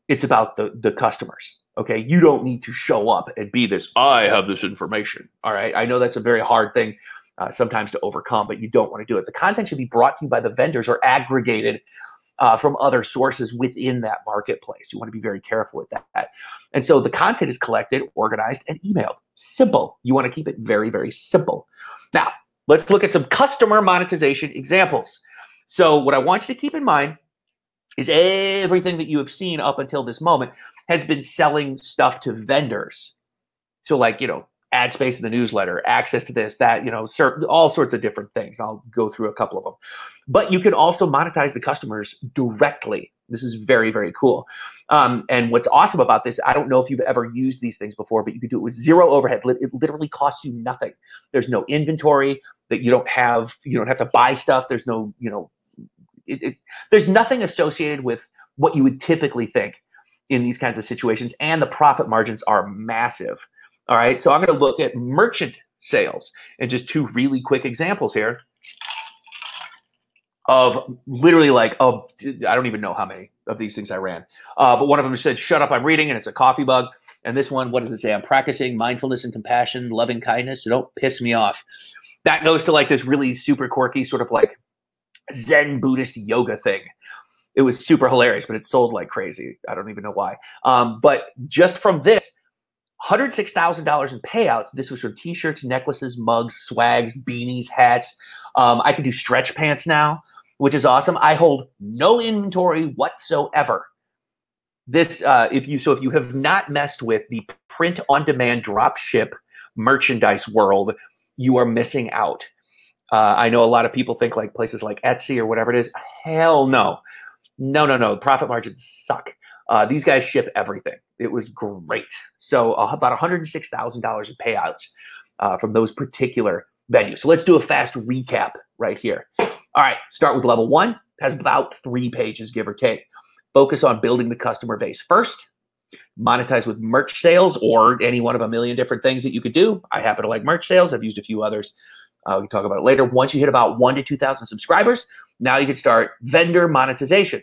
it's about the customers. Okay, you don't need to show up and be this, I have this information. All right, I know that's a very hard thing sometimes to overcome, but you don't want to do it. The content should be brought to you by the vendors or aggregated from other sources within that marketplace. You want to be very careful with that. And so the content is collected, organized, and emailed. Simple. You want to keep it very, very simple. Now, let's look at some customer monetization examples. So what I want you to keep in mind is everything that you have seen up until this moment has been selling stuff to vendors. So like, ad space in the newsletter, access to this, that, all sorts of different things. I'll go through a couple of them. But you can also monetize the customers directly. This is very, very cool. And what's awesome about this, I don't know if you've ever used these things before, but you can do it with zero overhead. It literally costs you nothing. There's no inventory that you don't have. You don't have to buy stuff. There's no, there's nothing associated with what you would typically think in these kinds of situations. And the profit margins are massive. All right, so I'm going to look at merchant sales and just 2 really quick examples here of literally I don't even know how many of these things I ran. But one of them said, shut up, I'm reading, and it's a coffee mug. And this one, what does it say? I'm practicing mindfulness and compassion, loving kindness, so don't piss me off. That goes to this really super quirky sort of Zen Buddhist yoga thing. It was super hilarious, but it sold like crazy. I don't even know why. But just from this, $106,000 in payouts. This was from t-shirts, necklaces, mugs, swags, beanies, hats. I can do stretch pants now, which is awesome. I hold no inventory whatsoever. This, if you have not messed with the print on demand drop ship merchandise world, you are missing out. I know a lot of people think places like Etsy or whatever it is. Hell no. No. Profit margins suck. These guys ship everything. It was great. So about $106,000 in payouts from those particular venues. So let's do a fast recap right here. All right, start with level 1. Has about 3 pages, give or take. Focus on building the customer base first. Monetize with merch sales or any one of a million different things that you could do. I happen to like merch sales. I've used a few others. We can talk about it later. Once you hit about 1,000 to 2,000 subscribers, now you can start vendor monetization.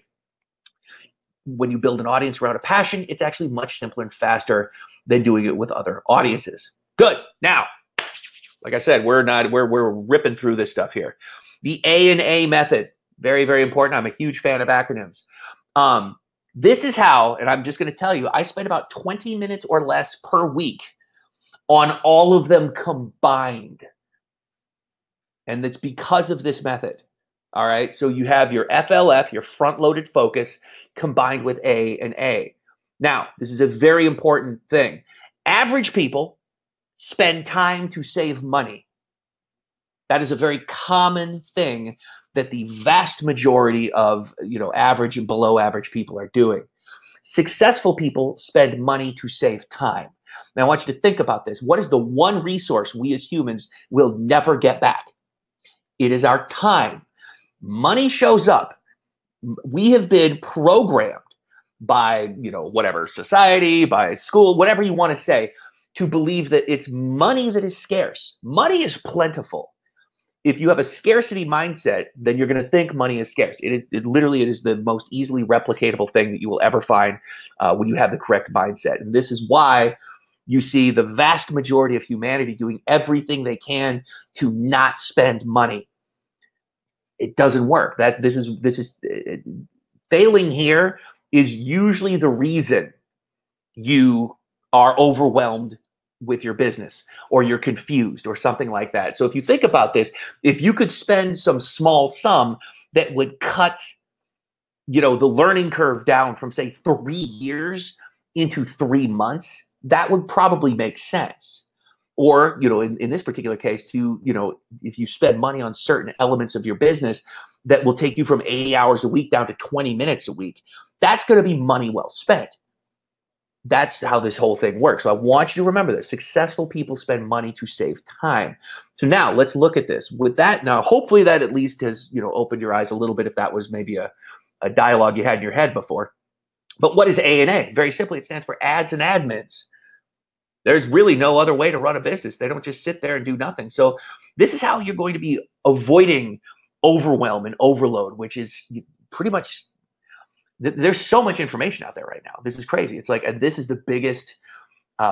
When you build an audience around a passion, it's actually much simpler and faster than doing it with other audiences. Good. Now, like I said, we're ripping through this stuff here. The A&A method, very, very important. I'm a huge fan of acronyms. This is how, and I'm just going to tell you, I spend about 20 minutes or less per week on all of them combined. And it's because of this method. All right. So you have your FLF, your front loaded focus, combined with A and A. Now, this is a very important thing. Average people spend time to save money. That is a very common thing that the vast majority of, average and below average people are doing. Successful people spend money to save time. Now, I want you to think about this. What is the one resource we as humans will never get back? It is our time. Money shows up. We have been programmed by, whatever society, by school, whatever you want to say, to believe that it's money that is scarce. Money is plentiful. If you have a scarcity mindset, then you're going to think money is scarce. It is the most easily replicatable thing that you will ever find when you have the correct mindset. And this is why you see the vast majority of humanity doing everything they can to not spend money. It doesn't work. Failing here is usually the reason you are overwhelmed with your business, or you're confused, or something like that. So if you think about this, if you could spend some small sum that would cut, the learning curve down from, say, 3 years into 3 months, that would probably make sense. Or, in this particular case, if you spend money on certain elements of your business that will take you from 80 hours a week down to 20 minutes a week, that's going to be money well spent. That's how this whole thing works. So I want you to remember this. Successful people spend money to save time. So now let's look at this. With that, now hopefully that at least has, opened your eyes a little bit, if that was maybe a dialogue you had in your head before. But what is A&A? Very simply, it stands for ads and admins. There's really no other way to run a business. They don't just sit there and do nothing. So this is how you're going to be avoiding overwhelm and overload, which is pretty much, there's so much information out there right now. This is crazy. It's like, and this is the biggest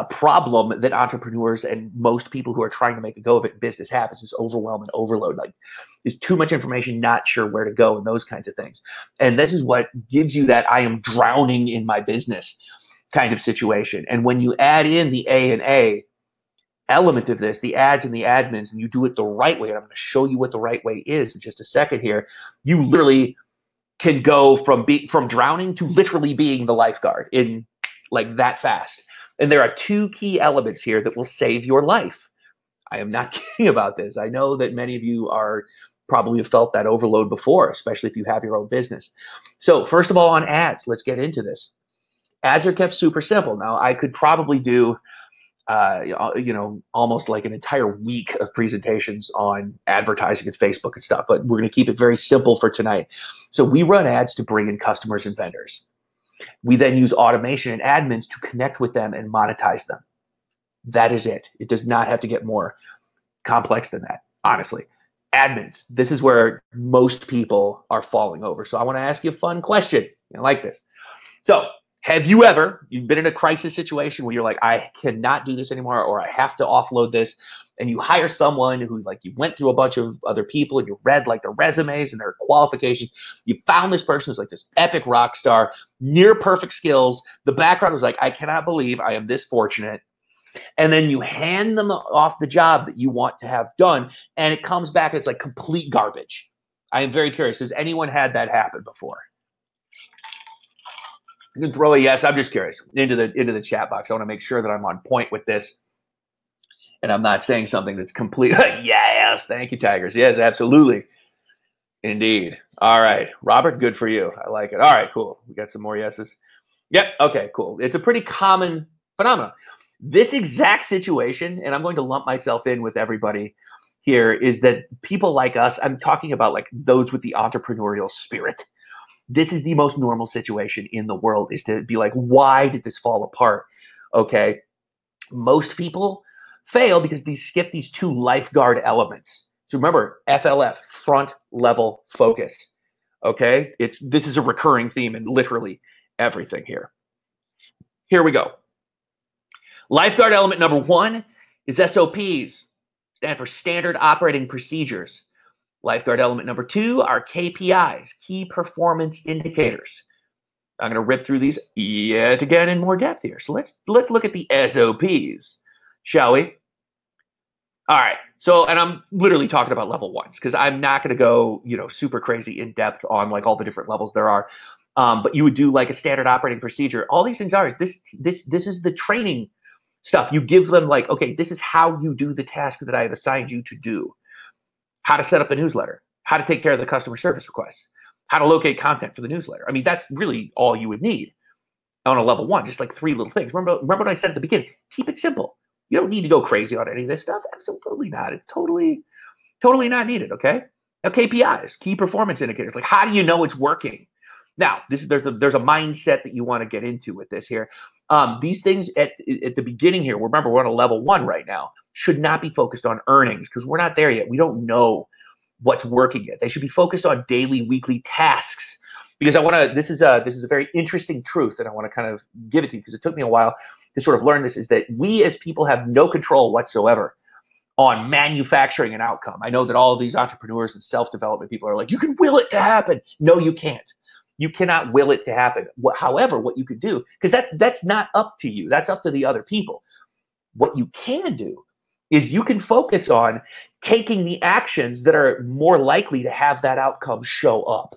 problem that entrepreneurs and most people who are trying to make a go of it in business have, is this overwhelm and overload. Like, there's too much information, not sure where to go, and those kinds of things. And this is what gives you that I am drowning in my business kind of situation. And when you add in the A&A element of this, the ads and the admins, and you do it the right way, and I'm going to show you what the right way is in just a second here, you literally can go from drowning to literally being the lifeguard in like that fast. And there are 2 key elements here that will save your life. I am not kidding about this. I know that many of you probably have felt that overload before, especially if you have your own business. So first of all, on ads, let's get into this. Ads are kept super simple. Now, I could probably do almost like an entire week of presentations on advertising and Facebook and stuff, but we're going to keep it very simple for tonight. So we run ads to bring in customers and vendors. We then use automation and admins to connect with them and monetize them. That is it. It does not have to get more complex than that, honestly. Admins, this is where most people are falling over. So I want to ask you a fun question. I like this. So have you you've been in a crisis situation where you're like, I cannot do this anymore, or I have to offload this, and you hire someone who, like, you went through a bunch of other people and you read like their resumes and their qualifications. You found this person who's like this epic rock star, near perfect skills. The background was like, I cannot believe I am this fortunate. And then you hand them off the job that you want to have done, and it comes back and it's like complete garbage. I am very curious. Has anyone had that happen before? You can throw a yes. I'm just curious into the chat box. I want to make sure that I'm on point with this, and I'm not saying something that's complete. Yes, thank you, Tigers. Yes, absolutely, indeed. All right, Robert, good for you. I like it. All right, cool. We got some more yeses. Yep. Okay, cool. It's a pretty common phenomenon. This exact situation, and I'm going to lump myself in with everybody here, is that people like us. I'm talking about like those with the entrepreneurial spirit. This is the most normal situation in the world, is to be like, why did this fall apart? Okay. Most people fail because they skip these 2 lifeguard elements. So remember, FLF, front level focus. Okay. This is a recurring theme in literally everything here. Here we go. Lifeguard element number 1 is SOPs, stand for standard operating procedures. Lifeguard element number 2 are KPIs, key performance indicators. I'm going to rip through these yet again in more depth here. So let's look at the SOPs, shall we? All right. So, and I'm literally talking about level ones because I'm not going to go, super crazy in depth on like all the different levels there are. But you would do like a standard operating procedure. All these things are this is the training stuff. You give them like, okay, this is how you do the task that I have assigned you to do. How to set up the newsletter, how to take care of the customer service requests, how to locate content for the newsletter. I mean, that's really all you would need on a level one, just like 3 little things. Remember what I said at the beginning? Keep it simple. You don't need to go crazy on any of this stuff. Absolutely not. It's totally not needed. Okay. Now, KPIs, key performance indicators. Like, how do you know it's working? Now, there's a mindset that you want to get into with this here. These things at the beginning here. Remember, we're on a level 1 right now. Should not be focused on earnings because we're not there yet. We don't know what's working yet. They should be focused on daily, weekly tasks. Because I want to. This is a very interesting truth, and I want to kind of give it to you because it took me a while to sort of learn this. Is that we as people have no control whatsoever on manufacturing an outcome. I know that all of these entrepreneurs and self-development people are like, you can will it to happen. No, you can't. You cannot will it to happen. However, what you could do, because that's not up to you. That's up to the other people. What you can do is you can focus on taking the actions that are more likely to have that outcome show up.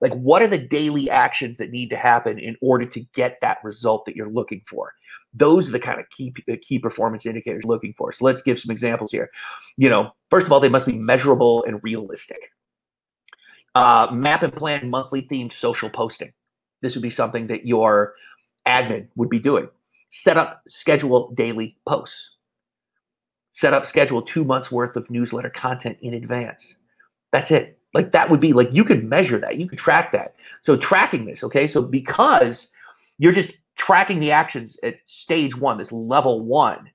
Like, what are the daily actions that need to happen in order to get that result that you're looking for? Those are the kind of key performance indicators you're looking for. So let's give some examples here. First of all, they must be measurable and realistic. Map and plan monthly themed social posting. This would be something that your admin would be doing. Set up, schedule daily posts. Set up, schedule 2 months worth of newsletter content in advance. That's it. Like, that would be like, you could measure that. You could track that. So tracking this, okay? So because you're just tracking the actions at stage 1, this level 1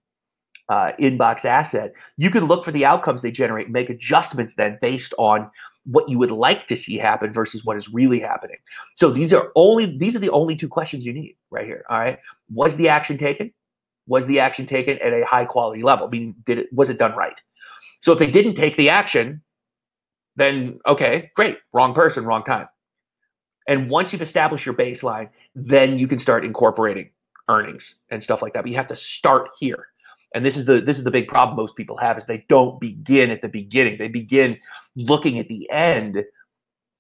inbox asset, you can look for the outcomes they generate, make adjustments then based on what you would like to see happen versus what is really happening. So these are the only 2 questions you need right here. All right. Was the action taken? Was the action taken at a high quality level? Meaning, was it done right? So if they didn't take the action, then okay, great. Wrong person, wrong time. And once you've established your baseline, then you can start incorporating earnings and stuff like that. But you have to start here. And this is the big problem most people have, is they don't begin at the beginning. They begin looking at the end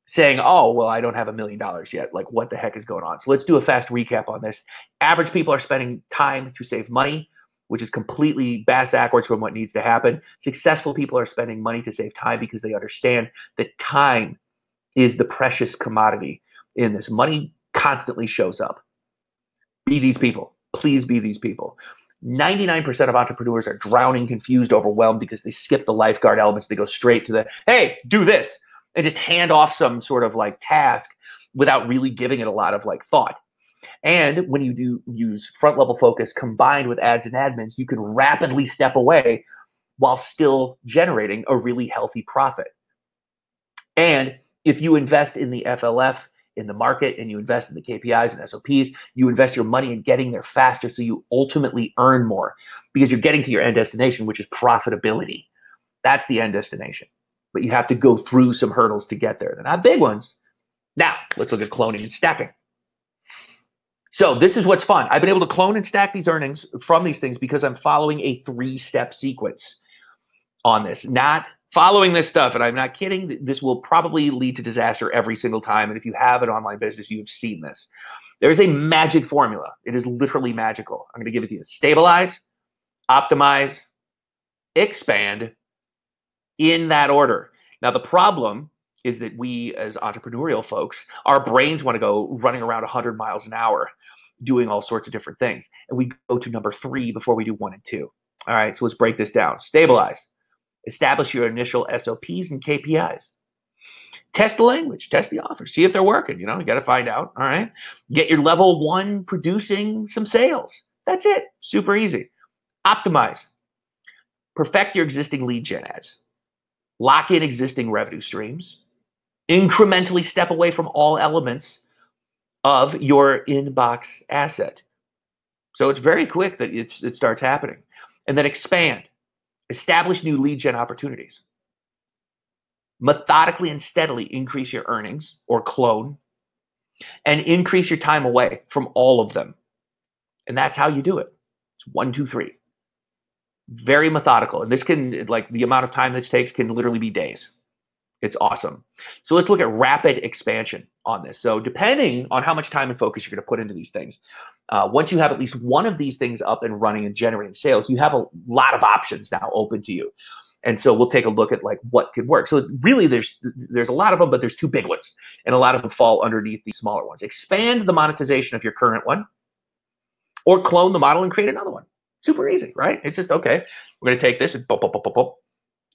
saying, oh, well, I don't have $1 million yet. Like, what the heck is going on? So let's do a fast recap on this. Average people are spending time to save money, which is completely backwards from what needs to happen. Successful people are spending money to save time because they understand that time is the precious commodity in this. Money constantly shows up. Be these people. Please be these people. 99% of entrepreneurs are drowning, confused, overwhelmed because they skip the lifeguard elements. They go straight to the, hey, do this, and just hand off some sort of like task without really giving it a lot of like thought. And when you do use front level focus combined with ads and admins, you can rapidly step away while still generating a really healthy profit. And if you invest in the FLF, in the market, and you invest in the KPIs and SOPs, you invest your money in getting there faster so you ultimately earn more because you're getting to your end destination, which is profitability. That's the end destination. But you have to go through some hurdles to get there. They're not big ones. Now, let's look at cloning and stacking. So this is what's fun. I've been able to clone and stack these earnings from these things because I'm following a 3-step sequence on this, not following this stuff. And I'm not kidding. This will probably lead to disaster every single time. And if you have an online business, you've seen this. There's a magic formula. It is literally magical. I'm going to give it to you. Stabilize, optimize, expand in that order. Now, the problem is that we as entrepreneurial folks, our brains want to go running around 100 miles an hour doing all sorts of different things. And we go to number 3 before we do 1 and 2. All right, so let's break this down. Stabilize. Establish your initial SOPs and KPIs. Test the language, test the offers, see if they're working. You got to find out. All right. Get your level 1 producing some sales. That's it. Super easy. Optimize. Perfect your existing lead gen ads. Lock in existing revenue streams. Incrementally step away from all elements of your inbox asset. So it's very quick that it starts happening. And then expand. Establish new lead gen opportunities. Methodically and steadily increase your earnings or clone and increase your time away from all of them. And that's how you do it. It's 1, 2, 3. Very methodical. And this can, like, the amount of time this takes can literally be days. It's awesome. So let's look at rapid expansion on this. So depending on how much time and focus you're going to put into these things, once you have at least one of these things up and running and generating sales, you have a lot of options now open to you. And so we'll take a look at like what could work. So really there's a lot of them, but there's two big ones, and a lot of them fall underneath these smaller ones. Expand the monetization of your current one, or clone the model and create another one. Super easy, right? It's just, okay, we're going to take this and boop, boop, boop, boop, boop.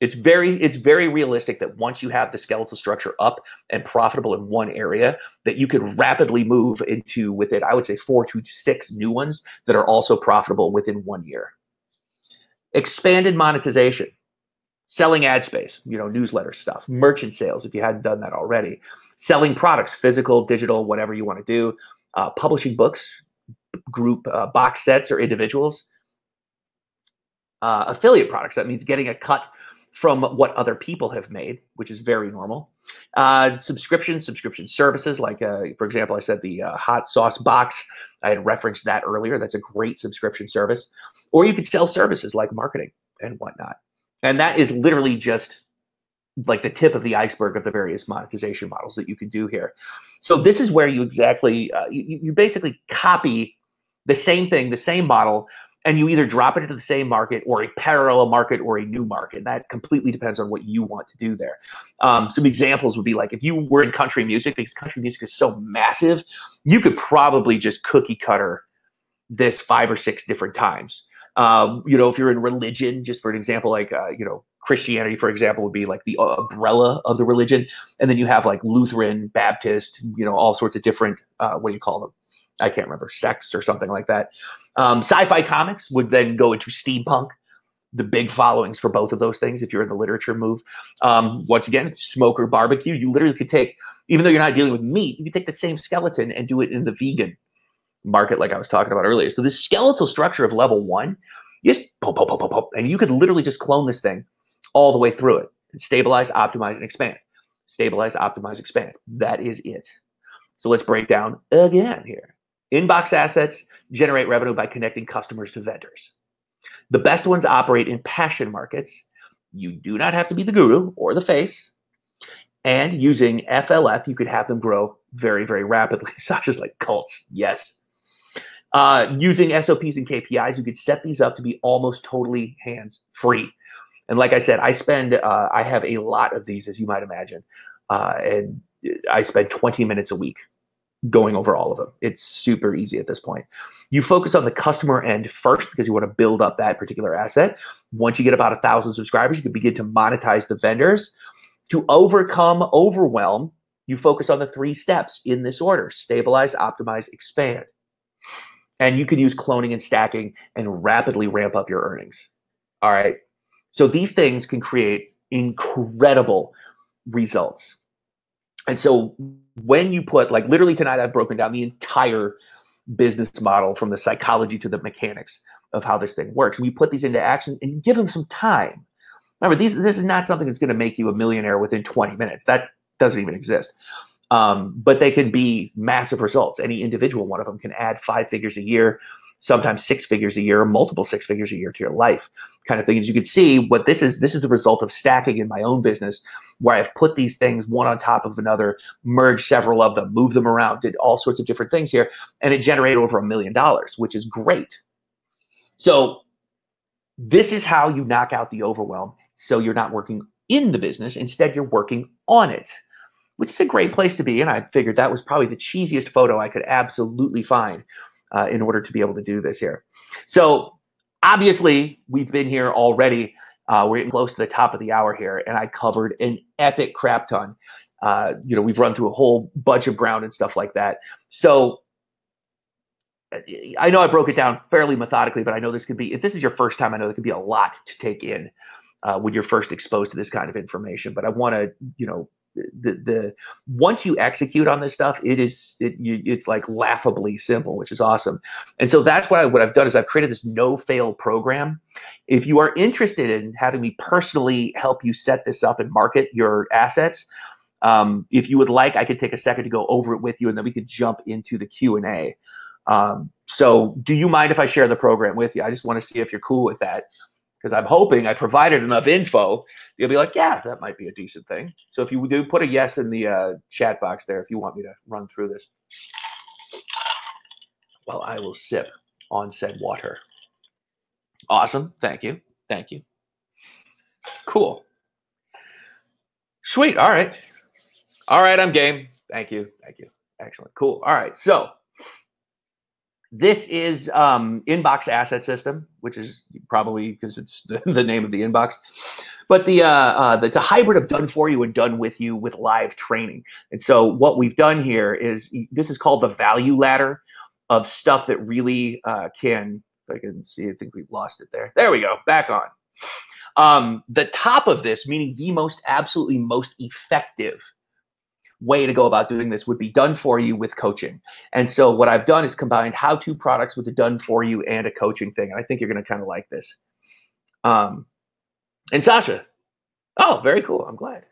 It's very realistic that once you have the skeletal structure up and profitable in one area, that you can rapidly move into, within, I would say, 4 to 6 new ones that are also profitable within 1 year. Expanded monetization, selling ad space, newsletter stuff, merchant sales if you hadn't done that already, selling products, physical, digital, whatever you want to do, publishing books, group box sets or individuals, affiliate products. That means getting a cut from what other people have made, which is very normal. Subscription services, like, for example, I said the hot sauce box. I had referenced that earlier. That's a great subscription service. Or you could sell services like marketing and whatnot. And that is literally just like the tip of the iceberg of the various monetization models that you can do here. So this is where you exactly, you basically copy the same thing, the same model, and you either drop it into the same market or a parallel market or a new market. That completely depends on what you want to do there. Some examples would be like, if you were in country music, because country music is so massive, you could probably just cookie cutter this 5 or 6 different times. If you're in religion, just for an example, like, Christianity, for example, would be like the umbrella of the religion. And then you have like Lutheran, Baptist, all sorts of different, what do you call them? I can't remember, sects or something like that. Sci-fi comics would then go into steampunk, the big followings for both of those things if you're in the literature move. Once again, smoke or barbecue, you literally could take, even though you're not dealing with meat, you could take the same skeleton and do it in the vegan market like I was talking about earlier. So this skeletal structure of level 1, you just pop, pop, pop, pop, pop, and you could literally just clone this thing all the way through it and stabilize, optimize, and expand. Stabilize, optimize, expand. That is it. So let's break down again here. Inbox assets generate revenue by connecting customers to vendors. The best ones operate in passion markets. You do not have to be the guru or the face. And using FLF, you could have them grow very, very rapidly, such as like cults. Yes. Using SOPs and KPIs, you could set these up to be almost totally hands-free. And like I said, I have a lot of these, as you might imagine. And I spend 20 minutes a week going over all of them. It's super easy at this point. You focus on the customer end first because you want to build up that particular asset. Once you get about 1,000 subscribers, you can begin to monetize the vendors. To overcome overwhelm, you focus on the 3 steps in this order: stabilize, optimize, expand. And you can use cloning and stacking and rapidly ramp up your earnings. All right. So these things can create incredible results. And so when you put, like, literally tonight, I've broken down the entire business model from the psychology to the mechanics of how this thing works. And you put these into action and you give them some time. Remember, this is not something that's going to make you a millionaire within 20 minutes. That doesn't even exist. But they can be massive results. Any individual one of them can add 5 figures a year, sometimes 6 figures a year, multiple 6 figures a year to your life kind of thing. As you can see, what this is the result of stacking in my own business, where I've put these things one on top of another, merged several of them, moved them around, did all sorts of different things here, and it generated over $1 million, which is great. So this is how you knock out the overwhelm. So you're not working in the business. Instead, you're working on it, which is a great place to be. And I figured that was probably the cheesiest photo I could absolutely find in order to be able to do this here. So obviously, we've been here already. We're getting close to the top of the hour here, and I covered an epic crap ton. We've run through a whole bunch of ground and stuff like that. So I know I broke it down fairly methodically, but I know this could be, if this is your first time, I know there could be a lot to take in when you're first exposed to this kind of information. But I want to, once you execute on this stuff, it's like laughably simple, which is awesome. And so that's what I've done is I've created this no-fail program. If you are interested in having me personally help you set this up and market your assets, if you would like, I could take a second to go over it with you, and then we could jump into the Q&A. So do you mind if I share the program with you? I just want to see if you're cool with that. because I'm hoping I provided enough info. You'll be like, yeah, that might be a decent thing. So if you do, put a yes in the chat box there if you want me to run through this. Well, I will sip on said water. Awesome. Thank you. Thank you. Cool. Sweet. All right. All right. I'm game. Thank you. Thank you. Excellent. Cool. All right. So this is Inbox Asset System, which is probably because it's the name of the inbox. But it's a hybrid of done for you and done with you with live training. And so what we've done here is this is called the value ladder of stuff that really can, if I can see, I think we've lost it there. There we go, back on. The top of this, meaning the absolutely most effective way to go about doing this would be done for you with coaching. And so what I've done is combined how-to products with a done for you and a coaching thing. And I think you're going to kind of like this. And Sasha, oh, very cool. I'm glad.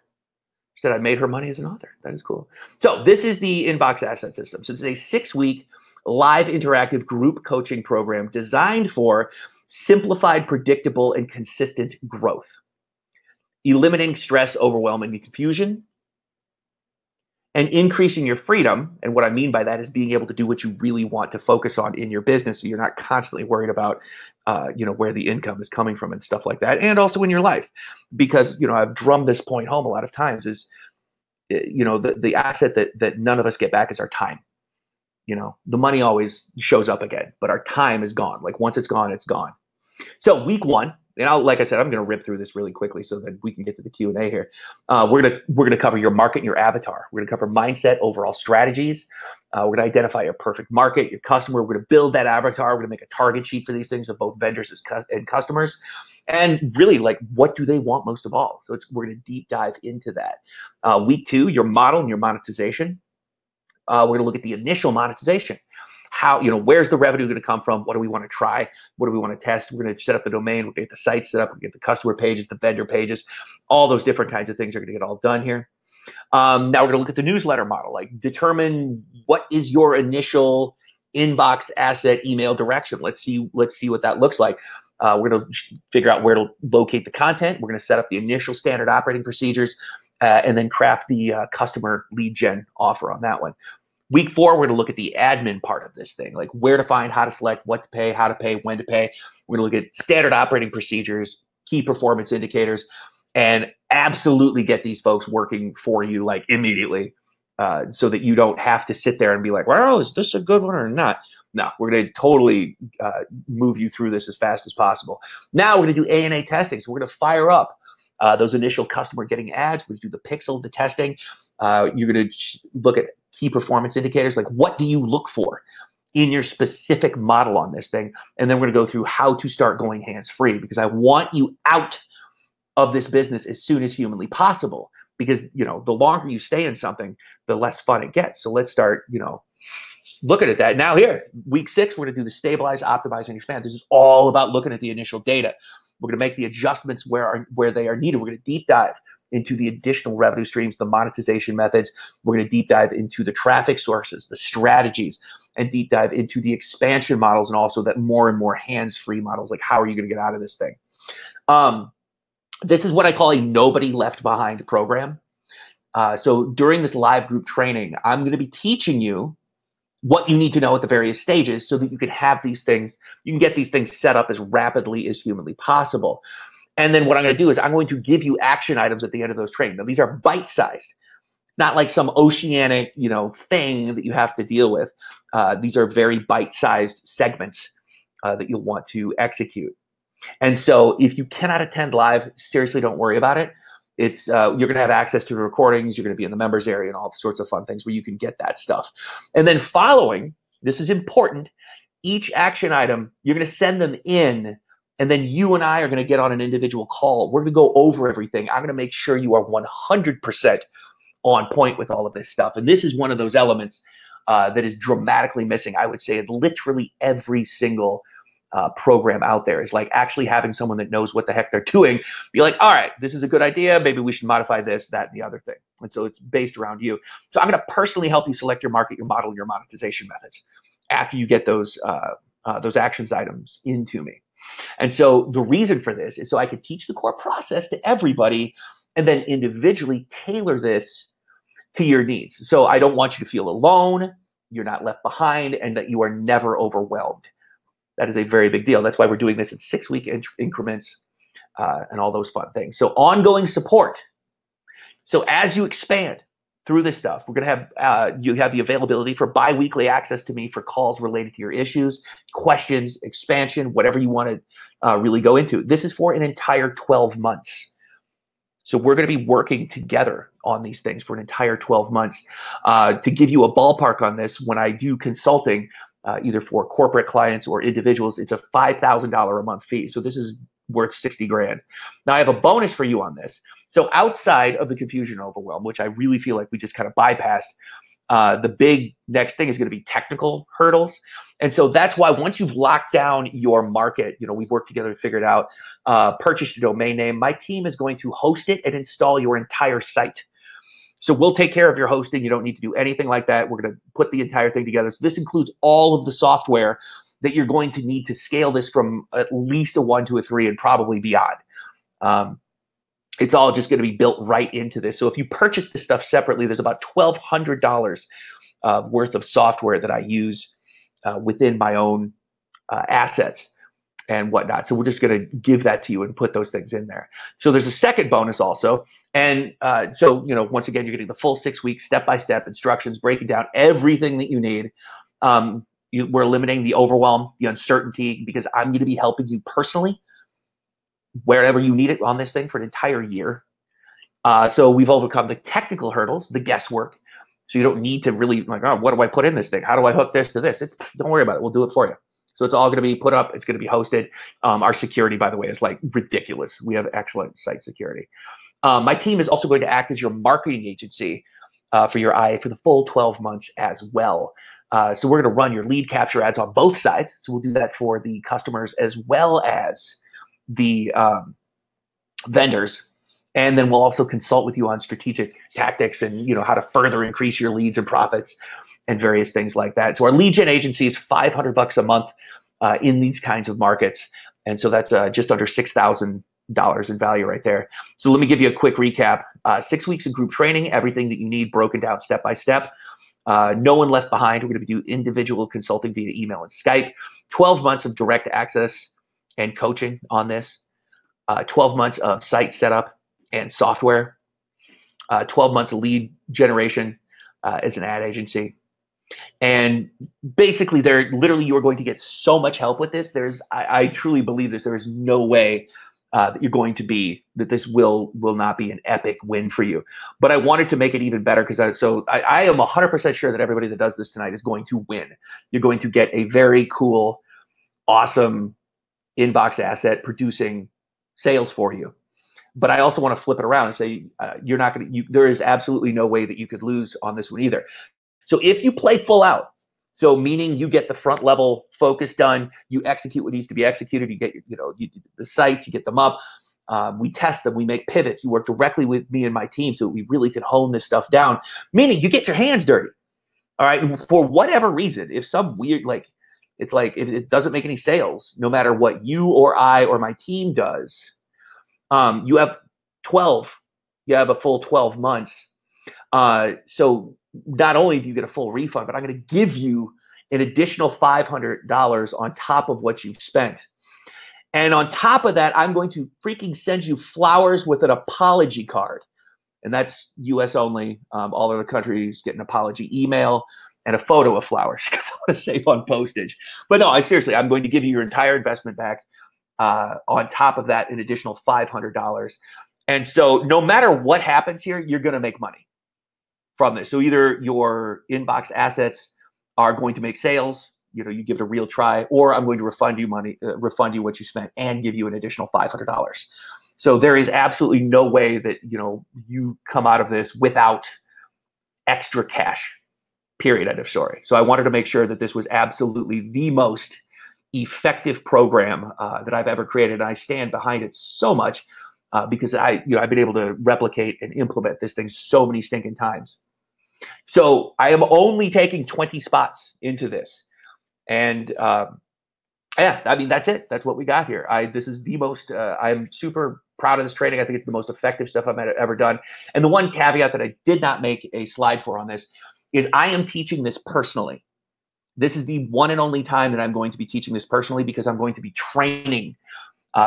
She said I made her money as an author. That is cool. So this is the Inbox Asset System. So it's a 6-week live interactive group coaching program designed for simplified, predictable, and consistent growth, eliminating stress, overwhelm, and confusion, and increasing your freedom. And what I mean by that is being able to do what you really want to focus on in your business, so you're not constantly worried about where the income is coming from and stuff like that, and also in your life. Because I've drummed this point home a lot of times is the asset that none of us get back is our time. The money always shows up again, but our time is gone. Like once it's gone, it's gone. So week 1, and like I said, I'm going to rip through this really quickly so that we can get to the Q&A here. We're going to cover your market and your avatar. We're going to cover mindset, overall strategies. We're going to identify your perfect market, your customer. We're going to build that avatar. We're going to make a target sheet for these things of both vendors and customers. And really, like, what do they want most of all? So we're going to deep dive into that. Week 2, your model and your monetization. We're going to look at the initial monetization. How, where's the revenue going to come from? What do we want to try? What do we want to test? We're going to set up the domain. We're going to get the site set up. We're going to get the customer pages, the vendor pages. All those different kinds of things are going to get all done here. Now we're going to look at the newsletter model, like determine what is your initial inbox asset email direction. Let's see what that looks like. We're going to figure out where to locate the content. We're going to set up the initial standard operating procedures and then craft the customer lead gen offer on that one. Week 4, we're going to look at the admin part of this thing, like where to find, how to select, what to pay, how to pay, when to pay. We're going to look at standard operating procedures, key performance indicators, and absolutely get these folks working for you like immediately so that you don't have to sit there and be like, well, is this a good one or not? No, we're going to totally move you through this as fast as possible. Now we're going to do A&A testing. So we're going to fire up those initial customer getting ads. We're going to do the pixel, the testing. You're going to look at key performance indicators, like what do you look for in your specific model on this thing? And then we're going to go through how to start going hands-free, because I want you out of this business as soon as humanly possible, because the longer you stay in something, the less fun it gets. So let's start looking at that. Now here, week 6, we're going to do the stabilize, optimize, and expand. This is all about looking at the initial data. We're going to make the adjustments where they are needed. We're going to deep dive into the additional revenue streams, the monetization methods. We're going to deep dive into the traffic sources, the strategies, and deep dive into the expansion models, and also that more and more hands-free models, like how are you going to get out of this thing? This is what I call a nobody left behind program. So during this live group training, I'm going to be teaching you what you need to know at the various stages so that you can have these things, you can get these things set up as rapidly as humanly possible. And then what I'm going to do is I'm going to give you action items at the end of those trainings. Now, these are bite-sized. It's not like some oceanic, thing that you have to deal with. These are very bite-sized segments that you'll want to execute. And so if you cannot attend live, seriously, don't worry about it. It's you're going to have access to the recordings. You're going to be in the members area and all sorts of fun things where you can get that stuff. And then following, this is important, each action item, you're going to send them in. And then you and I are going to get on an individual call. We're going to go over everything. I'm going to make sure you are 100% on point with all of this stuff. And this is one of those elements that is dramatically missing. I would say literally every single program out there is like actually having someone that knows what the heck they're doing. Be like, all right, this is a good idea. Maybe we should modify this, that, and the other thing. And so it's based around you. So I'm going to personally help you select your market, your model, your monetization methods after you get those actions items into me. And so the reason for this is so I could teach the core process to everybody and then individually tailor this to your needs. So I don't want you to feel alone, you're not left behind, and that you are never overwhelmed. That is a very big deal. That's why we're doing this in 6-week increments and all those fun things. So ongoing support. So as you expand through this stuff, we're going to have, you have the availability for bi-weekly access to me for calls related to your issues, questions, expansion, whatever you want to really go into. This is for an entire 12 months. So we're going to be working together on these things for an entire 12 months. To give you a ballpark on this, when I do consulting, either for corporate clients or individuals, it's a $5,000 a month fee. So this is worth 60 grand. Now I have a bonus for you on this. So outside of the confusion and overwhelm, which I really feel like we just kind of bypassed, the big next thing is going to be technical hurdles. And so that's why once you've locked down your market, we've worked together to figure it out, purchased your domain name, my team is going to host it and install your entire site. So we'll take care of your hosting. You don't need to do anything like that. We're going to put the entire thing together. So this includes all of the software that you're going to need to scale this from at least a 1 to a 3 and probably beyond. It's all just going to be built right into this. So if you purchase this stuff separately, there's about $1,200 worth of software that I use within my own assets and whatnot. So we're just going to give that to you and put those things in there. So there's a second bonus also. And so, once again, you're getting the full 6 weeks, step-by-step instructions, breaking down everything that you need. We're eliminating the overwhelm, the uncertainty, because I'm going to be helping you personally wherever you need it on this thing for an entire year. So we've overcome the technical hurdles, the guesswork. So you don't need to really like, oh, what do I put in this thing? How do I hook this to this? Don't worry about it. We'll do it for you. So it's all going to be put up. It's going to be hosted. Our security, by the way, is like ridiculous. We have excellent site security. My team is also going to act as your marketing agency for your IA for the full 12 months as well. So we're going to run your lead capture ads on both sides. So we'll do that for the customers as well as the vendors. And then we'll also consult with you on strategic tactics and how to further increase your leads and profits and various things like that. So our lead gen agency is $500 a month in these kinds of markets. And so that's just under $6,000 in value right there. So let me give you a quick recap. 6 weeks of group training, everything that you need broken down step by step. No one left behind. We're going to do individual consulting via email and Skype. 12 months of direct access and coaching on this. 12 months of site setup and software. 12 months of lead generation as an ad agency. And basically, you are going to get so much help with this. I truly believe this. There is no way that you're going to that this will not be an epic win for you. But I wanted to make it even better because I am 100% sure that everybody that does this tonight is going to win. You're going to get a very cool, awesome inbox asset producing sales for you. But I also want to flip it around and say you're not going to. There is absolutely no way that you could lose on this one either. So if you play full out, so meaning you get the front level focus done, you execute what needs to be executed, you get the sites, you get them up, we test them, we make pivots, you work directly with me and my team so we really can hone this stuff down. Meaning you get your hands dirty. All right, for whatever reason, if some weird if it doesn't make any sales, no matter what you or I or my team does. You have a full 12 months. So not only do you get a full refund, but I'm going to give you an additional $500 on top of what you've spent. And on top of that, I'm going to freaking send you flowers with an apology card. And that's US only. All other countries get an apology email and a photo of flowers because I want to save on postage. But no, seriously, I'm going to give you your entire investment back. On top of that, an additional $500. And so no matter what happens here, you're going to make money from this. So either your inbox assets are going to make sales, you give it a real try, or I'm going to refund you what you spent and give you an additional $500. So there is absolutely no way that, you come out of this without extra cash, period, end of story. So I wanted to make sure that this was absolutely the most effective program that I've ever created. And I stand behind it so much because I've been able to replicate and implement this thing so many stinking times. So I am only taking 20 spots into this. And Yeah, I mean, that's it. That's what we got here. This is the most, I'm super proud of this training. I think it's the most effective stuff I've ever done. And the one caveat that I did not make a slide for on this is I am teaching this personally. This is the one and only time that I'm going to be teaching this personally, because I'm going to be training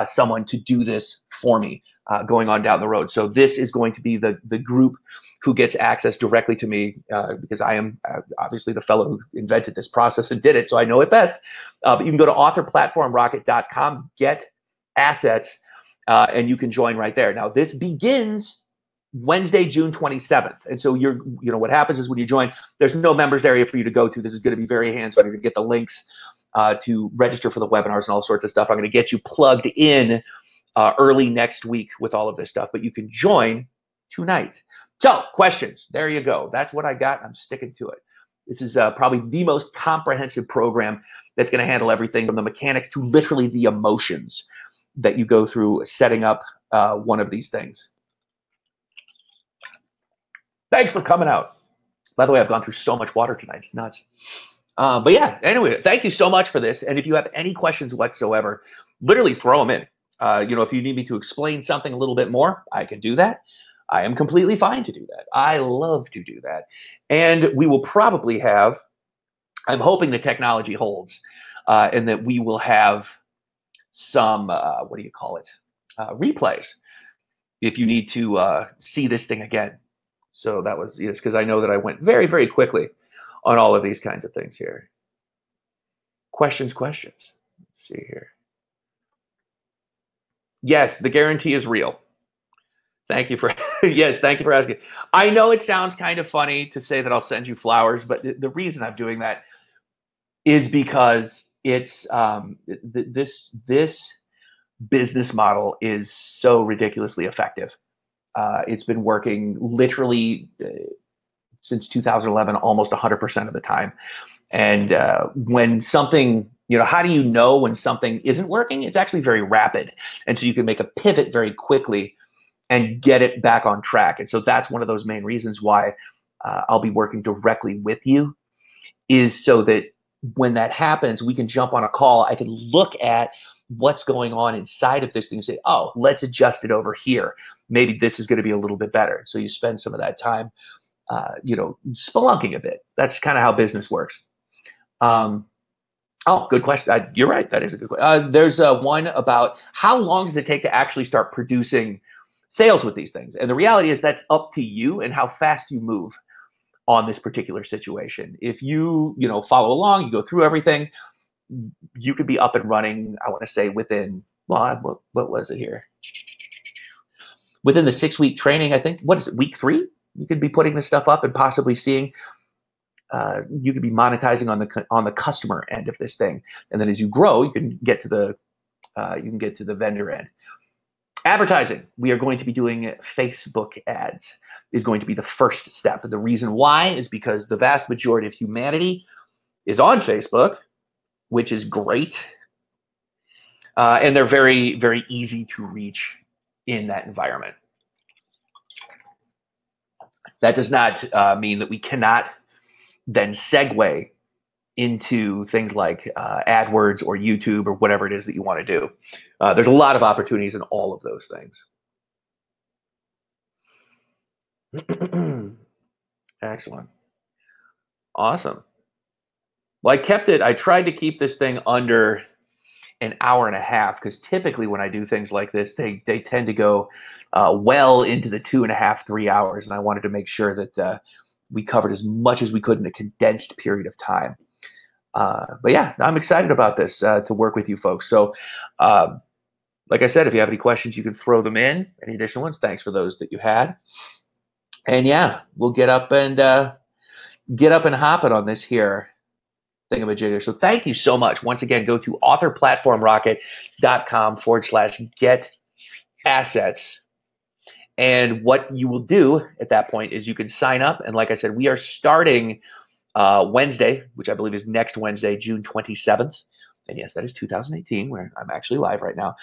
someone to do this for me going on down the road. So this is going to be the group who gets access directly to me, because I am obviously the fellow who invented this process and did it, so I know it best. But you can go to authorplatformrocket.com, get assets, and you can join right there. Now, this begins Wednesday, June 27th. And so what happens is when you join, there's no members area for you to go to. This is going to be very hands-on. You're going to get the links to register for the webinars and all sorts of stuff. I'm going to get you plugged in early next week with all of this stuff, but you can join tonight. So questions, there you go. That's what I got. I'm sticking to it. This is probably the most comprehensive program that's going to handle everything from the mechanics to literally the emotions that you go through setting up one of these things. Thanks for coming out. By the way, I've gone through so much water tonight. It's nuts. But yeah, anyway, thank you so much for this. And if you have any questions whatsoever, literally throw them in. If you need me to explain something a little bit more, I can do that. I am completely fine to do that. I love to do that. And we will probably have, I'm hoping the technology holds, and that we will have some, what do you call it? Replays if you need to see this thing again. So that was, yes, because I know that I went very, very quickly on all of these kinds of things here. Questions. Let's see here. Yes, the guarantee is real. Thank you for, yes, thank you for asking. I know it sounds kind of funny to say that I'll send you flowers, but the reason I'm doing that is because it's, this business model is so ridiculously effective. It's been working literally since 2011, almost 100% of the time. And when something, how do you know when something isn't working? It's actually very rapid. And so you can make a pivot very quickly and get it back on track. And so that's one of those main reasons why I'll be working directly with you, is so that when that happens, we can jump on a call. I can look at what's going on inside of this thing and say, oh, let's adjust it over here. Maybe this is going to be a little bit better. So you spend some of that time, spelunking a bit. That's kind of how business works. Oh, good question. You're right. That is a good question. There's one about how long does it take to actually start producing sales with these things? And the reality is that's up to you and how fast you move on this particular situation. If you, follow along, you go through everything, you could be up and running, I want to say within, well, what was it here? Within the 6-week training, I think, what is it, week 3? You could be putting this stuff up and possibly seeing, you could be monetizing on the customer end of this thing. And then as you grow, you can get to the vendor end. Advertising, we are going to be doing Facebook ads, is going to be the first step. And the reason why is because the vast majority of humanity is on Facebook, which is great. And they're very, very easy to reach in that environment. That does not mean that we cannot then segue into things like AdWords or YouTube or whatever it is that you want to do. There's a lot of opportunities in all of those things. Excellent. Awesome. Well, I tried to keep this thing under an hour and a half, because typically when I do things like this, they tend to go well into the 2.5, 3 hours. And I wanted to make sure that we covered as much as we could in a condensed period of time. But yeah, I'm excited about this to work with you folks. So like I said, if you have any questions, you can throw them in. Any additional ones, thanks for those that you had. And yeah, we'll get up and hopping on this here thingamajigger. So thank you so much. Once again, go to authorplatformrocket.com/get assets. And what you will do at that point is you can sign up. And like I said, we are starting Wednesday, which I believe is next Wednesday, June 27th. And yes, that is 2018, where I'm actually live right now,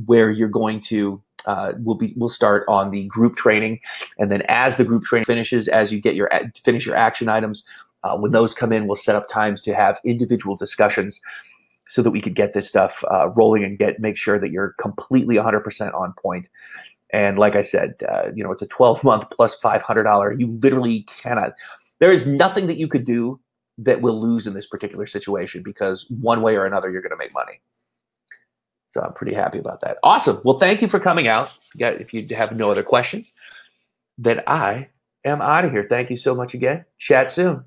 where you're going to, we'll start on the group training. And then as the group training finishes, as you get finish your action items, when those come in, we'll set up times to have individual discussions so that we could get this stuff rolling and make sure that you're completely 100% on point. And like I said, it's a 12-month plus $500. You literally cannot. There is nothing that you could do that will lose in this particular situation, because one way or another, you're going to make money. So I'm pretty happy about that. Awesome. Well, thank you for coming out. If you have no other questions, then I am out of here. Thank you so much again. Chat soon.